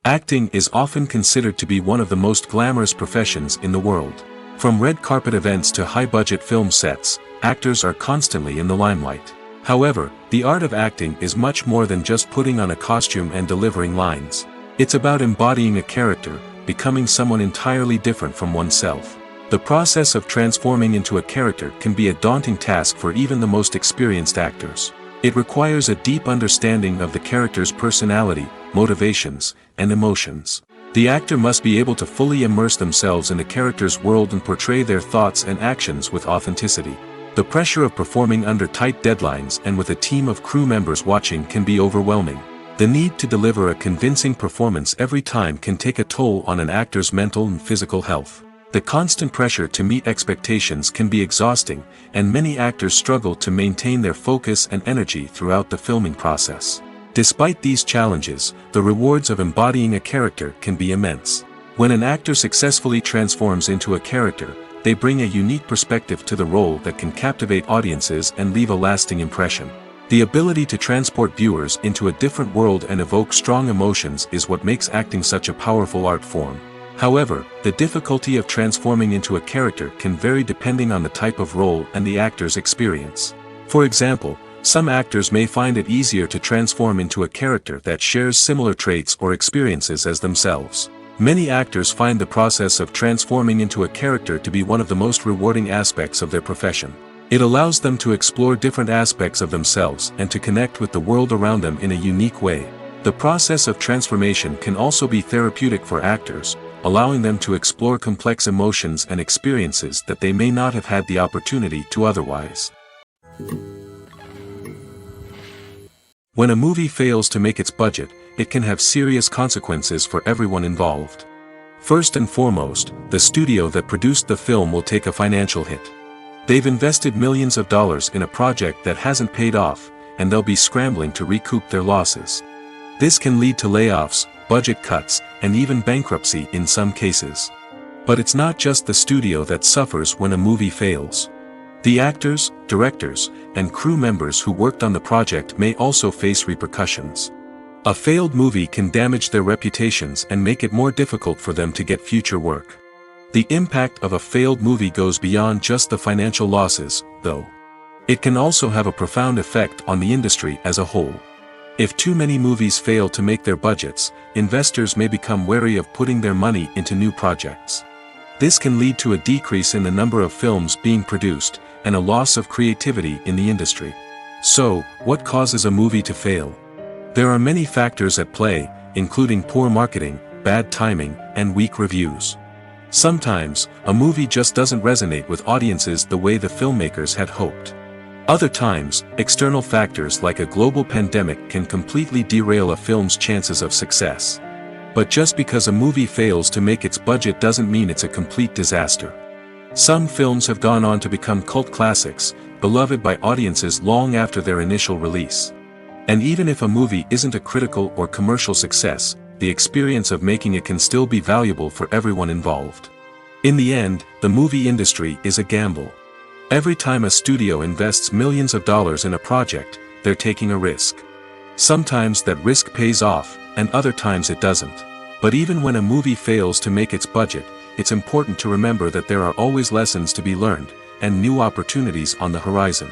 Acting is often considered to be one of the most glamorous professions in the world. From red carpet events to high-budget film sets, actors are constantly in the limelight. However, the art of acting is much more than just putting on a costume and delivering lines. It's about embodying a character, becoming someone entirely different from oneself. The process of transforming into a character can be a daunting task for even the most experienced actors. It requires a deep understanding of the character's personality, motivations, and emotions. The actor must be able to fully immerse themselves in the character's world and portray their thoughts and actions with authenticity. The pressure of performing under tight deadlines and with a team of crew members watching can be overwhelming. The need to deliver a convincing performance every time can take a toll on an actor's mental and physical health. The constant pressure to meet expectations can be exhausting, and many actors struggle to maintain their focus and energy throughout the filming process. Despite these challenges, the rewards of embodying a character can be immense. When an actor successfully transforms into a character, they bring a unique perspective to the role that can captivate audiences and leave a lasting impression. The ability to transport viewers into a different world and evoke strong emotions is what makes acting such a powerful art form. However, the difficulty of transforming into a character can vary depending on the type of role and the actor's experience. For example, some actors may find it easier to transform into a character that shares similar traits or experiences as themselves. Many actors find the process of transforming into a character to be one of the most rewarding aspects of their profession. It allows them to explore different aspects of themselves and to connect with the world around them in a unique way. The process of transformation can also be therapeutic for actors, allowing them to explore complex emotions and experiences that they may not have had the opportunity to otherwise. When a movie fails to make its budget, it can have serious consequences for everyone involved. First and foremost, the studio that produced the film will take a financial hit. They've invested millions of dollars in a project that hasn't paid off, and they'll be scrambling to recoup their losses. This can lead to layoffs, budget cuts, and even bankruptcy in some cases. But it's not just the studio that suffers when a movie fails. The actors, directors, and crew members who worked on the project may also face repercussions. A failed movie can damage their reputations and make it more difficult for them to get future work. The impact of a failed movie goes beyond just the financial losses, though. It can also have a profound effect on the industry as a whole. If too many movies fail to make their budgets, investors may become wary of putting their money into new projects. This can lead to a decrease in the number of films being produced, and a loss of creativity in the industry. So, what causes a movie to fail? There are many factors at play, including poor marketing, bad timing, and weak reviews. Sometimes, a movie just doesn't resonate with audiences the way the filmmakers had hoped. Other times, external factors like a global pandemic can completely derail a film's chances of success. But just because a movie fails to make its budget doesn't mean it's a complete disaster. Some films have gone on to become cult classics, beloved by audiences long after their initial release. And even if a movie isn't a critical or commercial success, the experience of making it can still be valuable for everyone involved. In the end, the movie industry is a gamble. Every time a studio invests millions of dollars in a project, they're taking a risk. Sometimes that risk pays off, and other times it doesn't. But even when a movie fails to make its budget, it's important to remember that there are always lessons to be learned, and new opportunities on the horizon.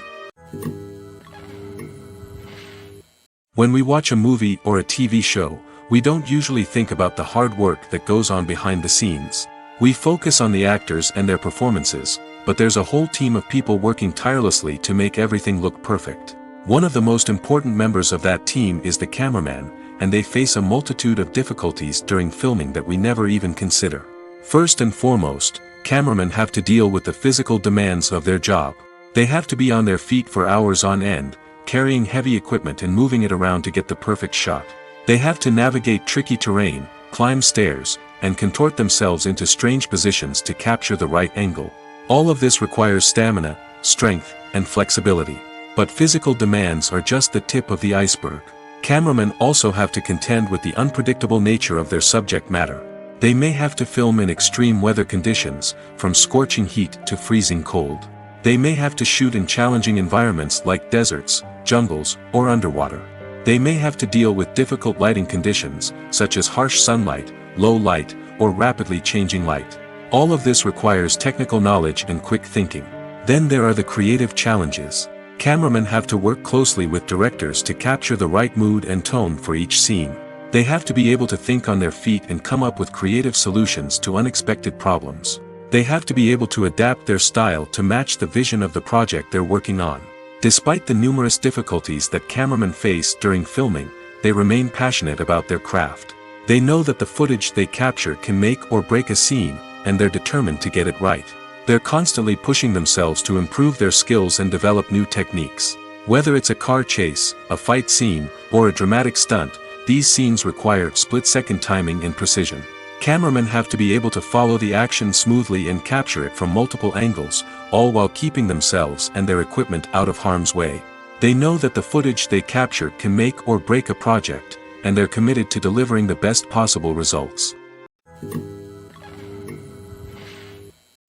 When we watch a movie or a TV show, we don't usually think about the hard work that goes on behind the scenes. We focus on the actors and their performances, but there's a whole team of people working tirelessly to make everything look perfect. One of the most important members of that team is the cameraman, and they face a multitude of difficulties during filming that we never even consider. First and foremost, cameramen have to deal with the physical demands of their job. They have to be on their feet for hours on end, carrying heavy equipment and moving it around to get the perfect shot. They have to navigate tricky terrain, climb stairs, and contort themselves into strange positions to capture the right angle. All of this requires stamina, strength, and flexibility. But physical demands are just the tip of the iceberg. Cameramen also have to contend with the unpredictable nature of their subject matter. They may have to film in extreme weather conditions, from scorching heat to freezing cold. They may have to shoot in challenging environments like deserts, jungles, or underwater. They may have to deal with difficult lighting conditions, such as harsh sunlight, low light, or rapidly changing light. All of this requires technical knowledge and quick thinking. Then there are the creative challenges. Cameramen have to work closely with directors to capture the right mood and tone for each scene. They have to be able to think on their feet and come up with creative solutions to unexpected problems. They have to be able to adapt their style to match the vision of the project they're working on. Despite the numerous difficulties that cameramen face during filming, they remain passionate about their craft. They know that the footage they capture can make or break a scene, and they're determined to get it right. They're constantly pushing themselves to improve their skills and develop new techniques. Whether it's a car chase, a fight scene, or a dramatic stunt, these scenes require split-second timing and precision. Cameramen have to be able to follow the action smoothly and capture it from multiple angles, all while keeping themselves and their equipment out of harm's way. They know that the footage they capture can make or break a project, and they're committed to delivering the best possible results.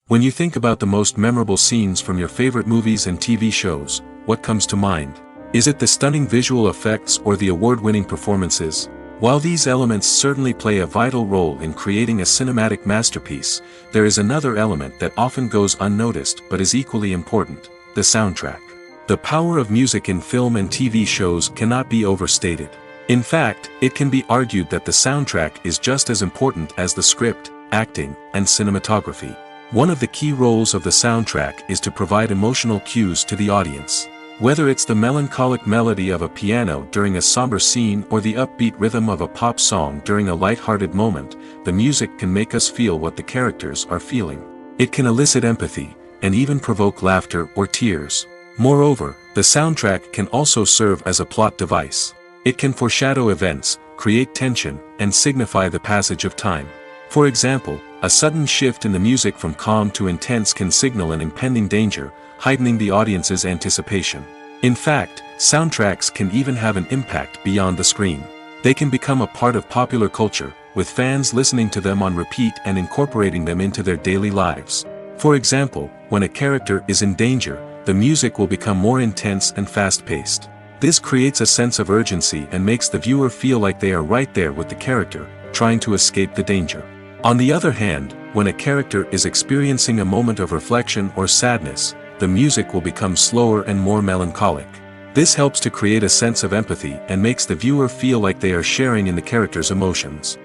When you think about the most memorable scenes from your favorite movies and TV shows, what comes to mind? Is it the stunning visual effects or the award-winning performances? While these elements certainly play a vital role in creating a cinematic masterpiece, there is another element that often goes unnoticed but is equally important: the soundtrack. The power of music in film and TV shows cannot be overstated. In fact, it can be argued that the soundtrack is just as important as the script, acting, and cinematography. One of the key roles of the soundtrack is to provide emotional cues to the audience. Whether it's the melancholic melody of a piano during a somber scene or the upbeat rhythm of a pop song during a light-hearted moment, the music can make us feel what the characters are feeling. It can elicit empathy, and even provoke laughter or tears. Moreover, the soundtrack can also serve as a plot device. It can foreshadow events, create tension, and signify the passage of time. For example, a sudden shift in the music from calm to intense can signal an impending danger, heightening the audience's anticipation. In fact, soundtracks can even have an impact beyond the screen. They can become a part of popular culture, with fans listening to them on repeat and incorporating them into their daily lives. For example, when a character is in danger, the music will become more intense and fast-paced. This creates a sense of urgency and makes the viewer feel like they are right there with the character, trying to escape the danger. On the other hand, when a character is experiencing a moment of reflection or sadness, the music will become slower and more melancholic. This helps to create a sense of empathy and makes the viewer feel like they are sharing in the character's emotions.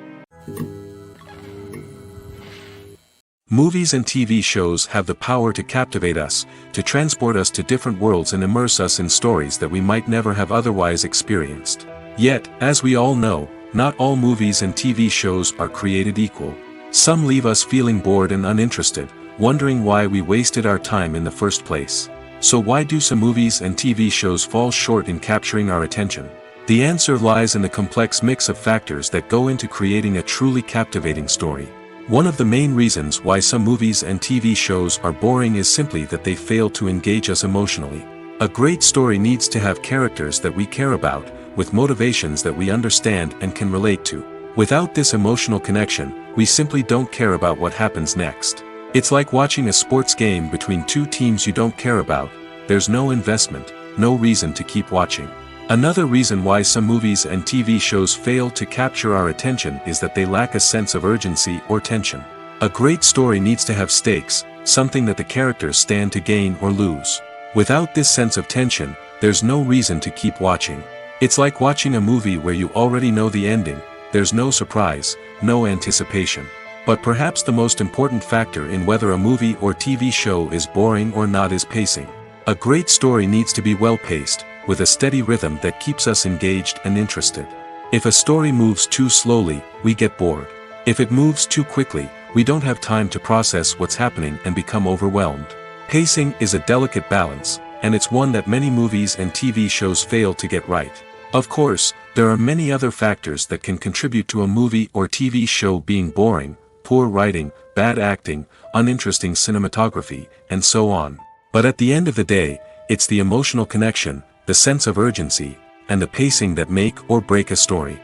Movies and TV shows have the power to captivate us, to transport us to different worlds and immerse us in stories that we might never have otherwise experienced. Yet, as we all know, not all movies and TV shows are created equal. Some leave us feeling bored and uninterested, wondering why we wasted our time in the first place. So why do some movies and TV shows fall short in capturing our attention? The answer lies in the complex mix of factors that go into creating a truly captivating story. One of the main reasons why some movies and TV shows are boring is simply that they fail to engage us emotionally. A great story needs to have characters that we care about, with motivations that we understand and can relate to. Without this emotional connection, we simply don't care about what happens next. It's like watching a sports game between two teams you don't care about. There's no investment, no reason to keep watching. Another reason why some movies and TV shows fail to capture our attention is that they lack a sense of urgency or tension. A great story needs to have stakes, something that the characters stand to gain or lose. Without this sense of tension, there's no reason to keep watching. It's like watching a movie where you already know the ending. There's no surprise, no anticipation. But perhaps the most important factor in whether a movie or TV show is boring or not is pacing. A great story needs to be well-paced, with a steady rhythm that keeps us engaged and interested. If a story moves too slowly, we get bored. If it moves too quickly, we don't have time to process what's happening and become overwhelmed. Pacing is a delicate balance, and it's one that many movies and TV shows fail to get right. Of course, there are many other factors that can contribute to a movie or TV show being boring: poor writing, bad acting, uninteresting cinematography, and so on. But at the end of the day, it's the emotional connection, the sense of urgency, and the pacing that make or break a story.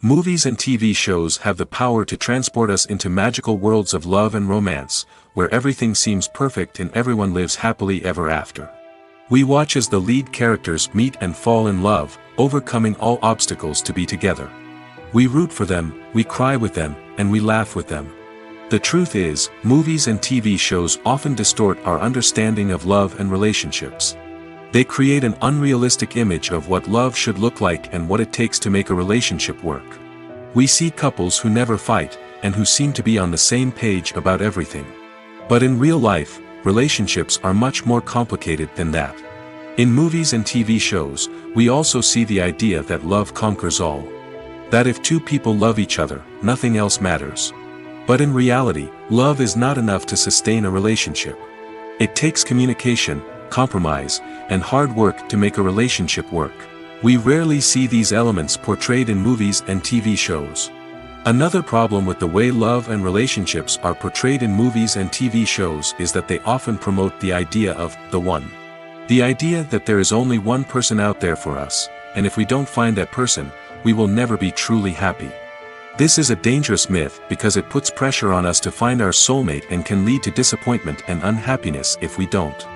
Movies and TV shows have the power to transport us into magical worlds of love and romance, where everything seems perfect and everyone lives happily ever after. We watch as the lead characters meet and fall in love, overcoming all obstacles to be together. We root for them, we cry with them, and we laugh with them. The truth is, movies and TV shows often distort our understanding of love and relationships. They create an unrealistic image of what love should look like and what it takes to make a relationship work. We see couples who never fight, and who seem to be on the same page about everything. But in real life, relationships are much more complicated than that. In movies and TV shows, we also see the idea that love conquers all. That if two people love each other, nothing else matters. But in reality, love is not enough to sustain a relationship. It takes communication, compromise, and hard work to make a relationship work. We rarely see these elements portrayed in movies and TV shows. Another problem with the way love and relationships are portrayed in movies and TV shows is that they often promote the idea of the one. The idea that there is only one person out there for us, and if we don't find that person, we will never be truly happy. This is a dangerous myth because it puts pressure on us to find our soulmate and can lead to disappointment and unhappiness if we don't.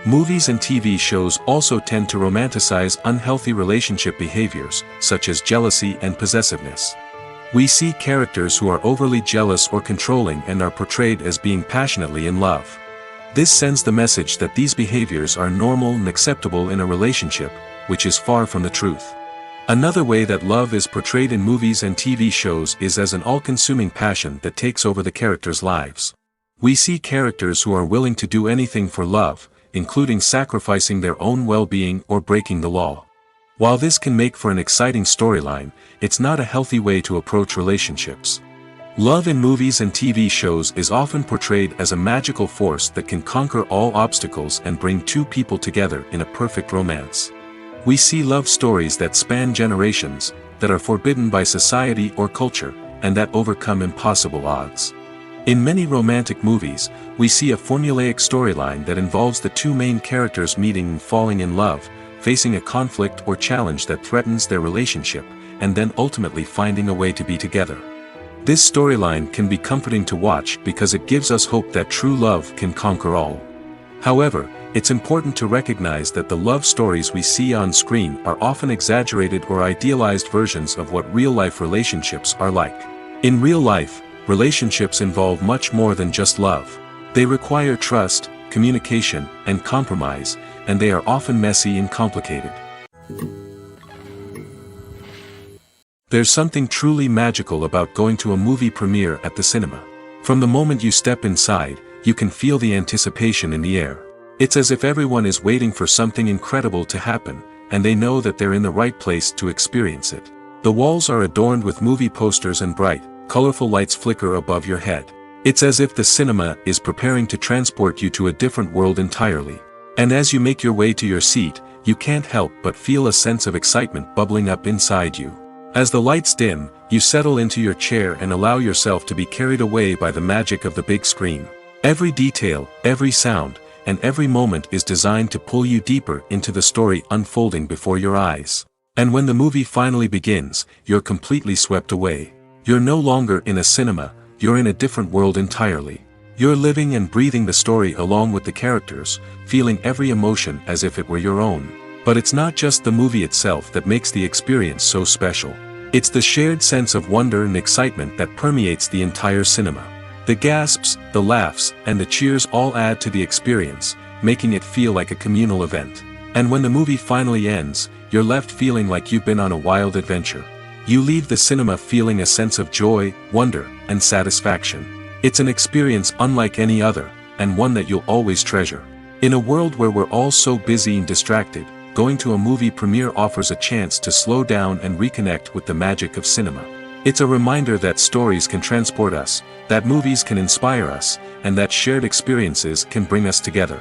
Movies and TV shows also tend to romanticize unhealthy relationship behaviors, such as jealousy and possessiveness. We see characters who are overly jealous or controlling and are portrayed as being passionately in love. This sends the message that these behaviors are normal and acceptable in a relationship, which is far from the truth. Another way that love is portrayed in movies and TV shows is as an all-consuming passion that takes over the characters' lives. We see characters who are willing to do anything for love, including sacrificing their own well-being or breaking the law. While this can make for an exciting storyline, it's not a healthy way to approach relationships. Love in movies and TV shows is often portrayed as a magical force that can conquer all obstacles and bring two people together in a perfect romance. We see love stories that span generations, that are forbidden by society or culture, and that overcome impossible odds. In many romantic movies, we see a formulaic storyline that involves the two main characters meeting and falling in love, facing a conflict or challenge that threatens their relationship, and then ultimately finding a way to be together. This storyline can be comforting to watch because it gives us hope that true love can conquer all. However, it's important to recognize that the love stories we see on screen are often exaggerated or idealized versions of what real-life relationships are like. In real life, relationships involve much more than just love. They require trust, communication, and compromise, and they are often messy and complicated. There's something truly magical about going to a movie premiere at the cinema. From the moment you step inside, you can feel the anticipation in the air. It's as if everyone is waiting for something incredible to happen, and they know that they're in the right place to experience it. The walls are adorned with movie posters and bright, colorful lights flicker above your head. It's as if the cinema is preparing to transport you to a different world entirely. And as you make your way to your seat, you can't help but feel a sense of excitement bubbling up inside you. As the lights dim, you settle into your chair and allow yourself to be carried away by the magic of the big screen. Every detail, every sound, and every moment is designed to pull you deeper into the story unfolding before your eyes. And when the movie finally begins, you're completely swept away. You're no longer in a cinema, you're in a different world entirely. You're living and breathing the story along with the characters, feeling every emotion as if it were your own. But it's not just the movie itself that makes the experience so special. It's the shared sense of wonder and excitement that permeates the entire cinema. The gasps, the laughs, and the cheers all add to the experience, making it feel like a communal event. And when the movie finally ends, you're left feeling like you've been on a wild adventure. You leave the cinema feeling a sense of joy, wonder, and satisfaction. It's an experience unlike any other, and one that you'll always treasure. In a world where we're all so busy and distracted, going to a movie premiere offers a chance to slow down and reconnect with the magic of cinema. It's a reminder that stories can transport us, that movies can inspire us, and that shared experiences can bring us together.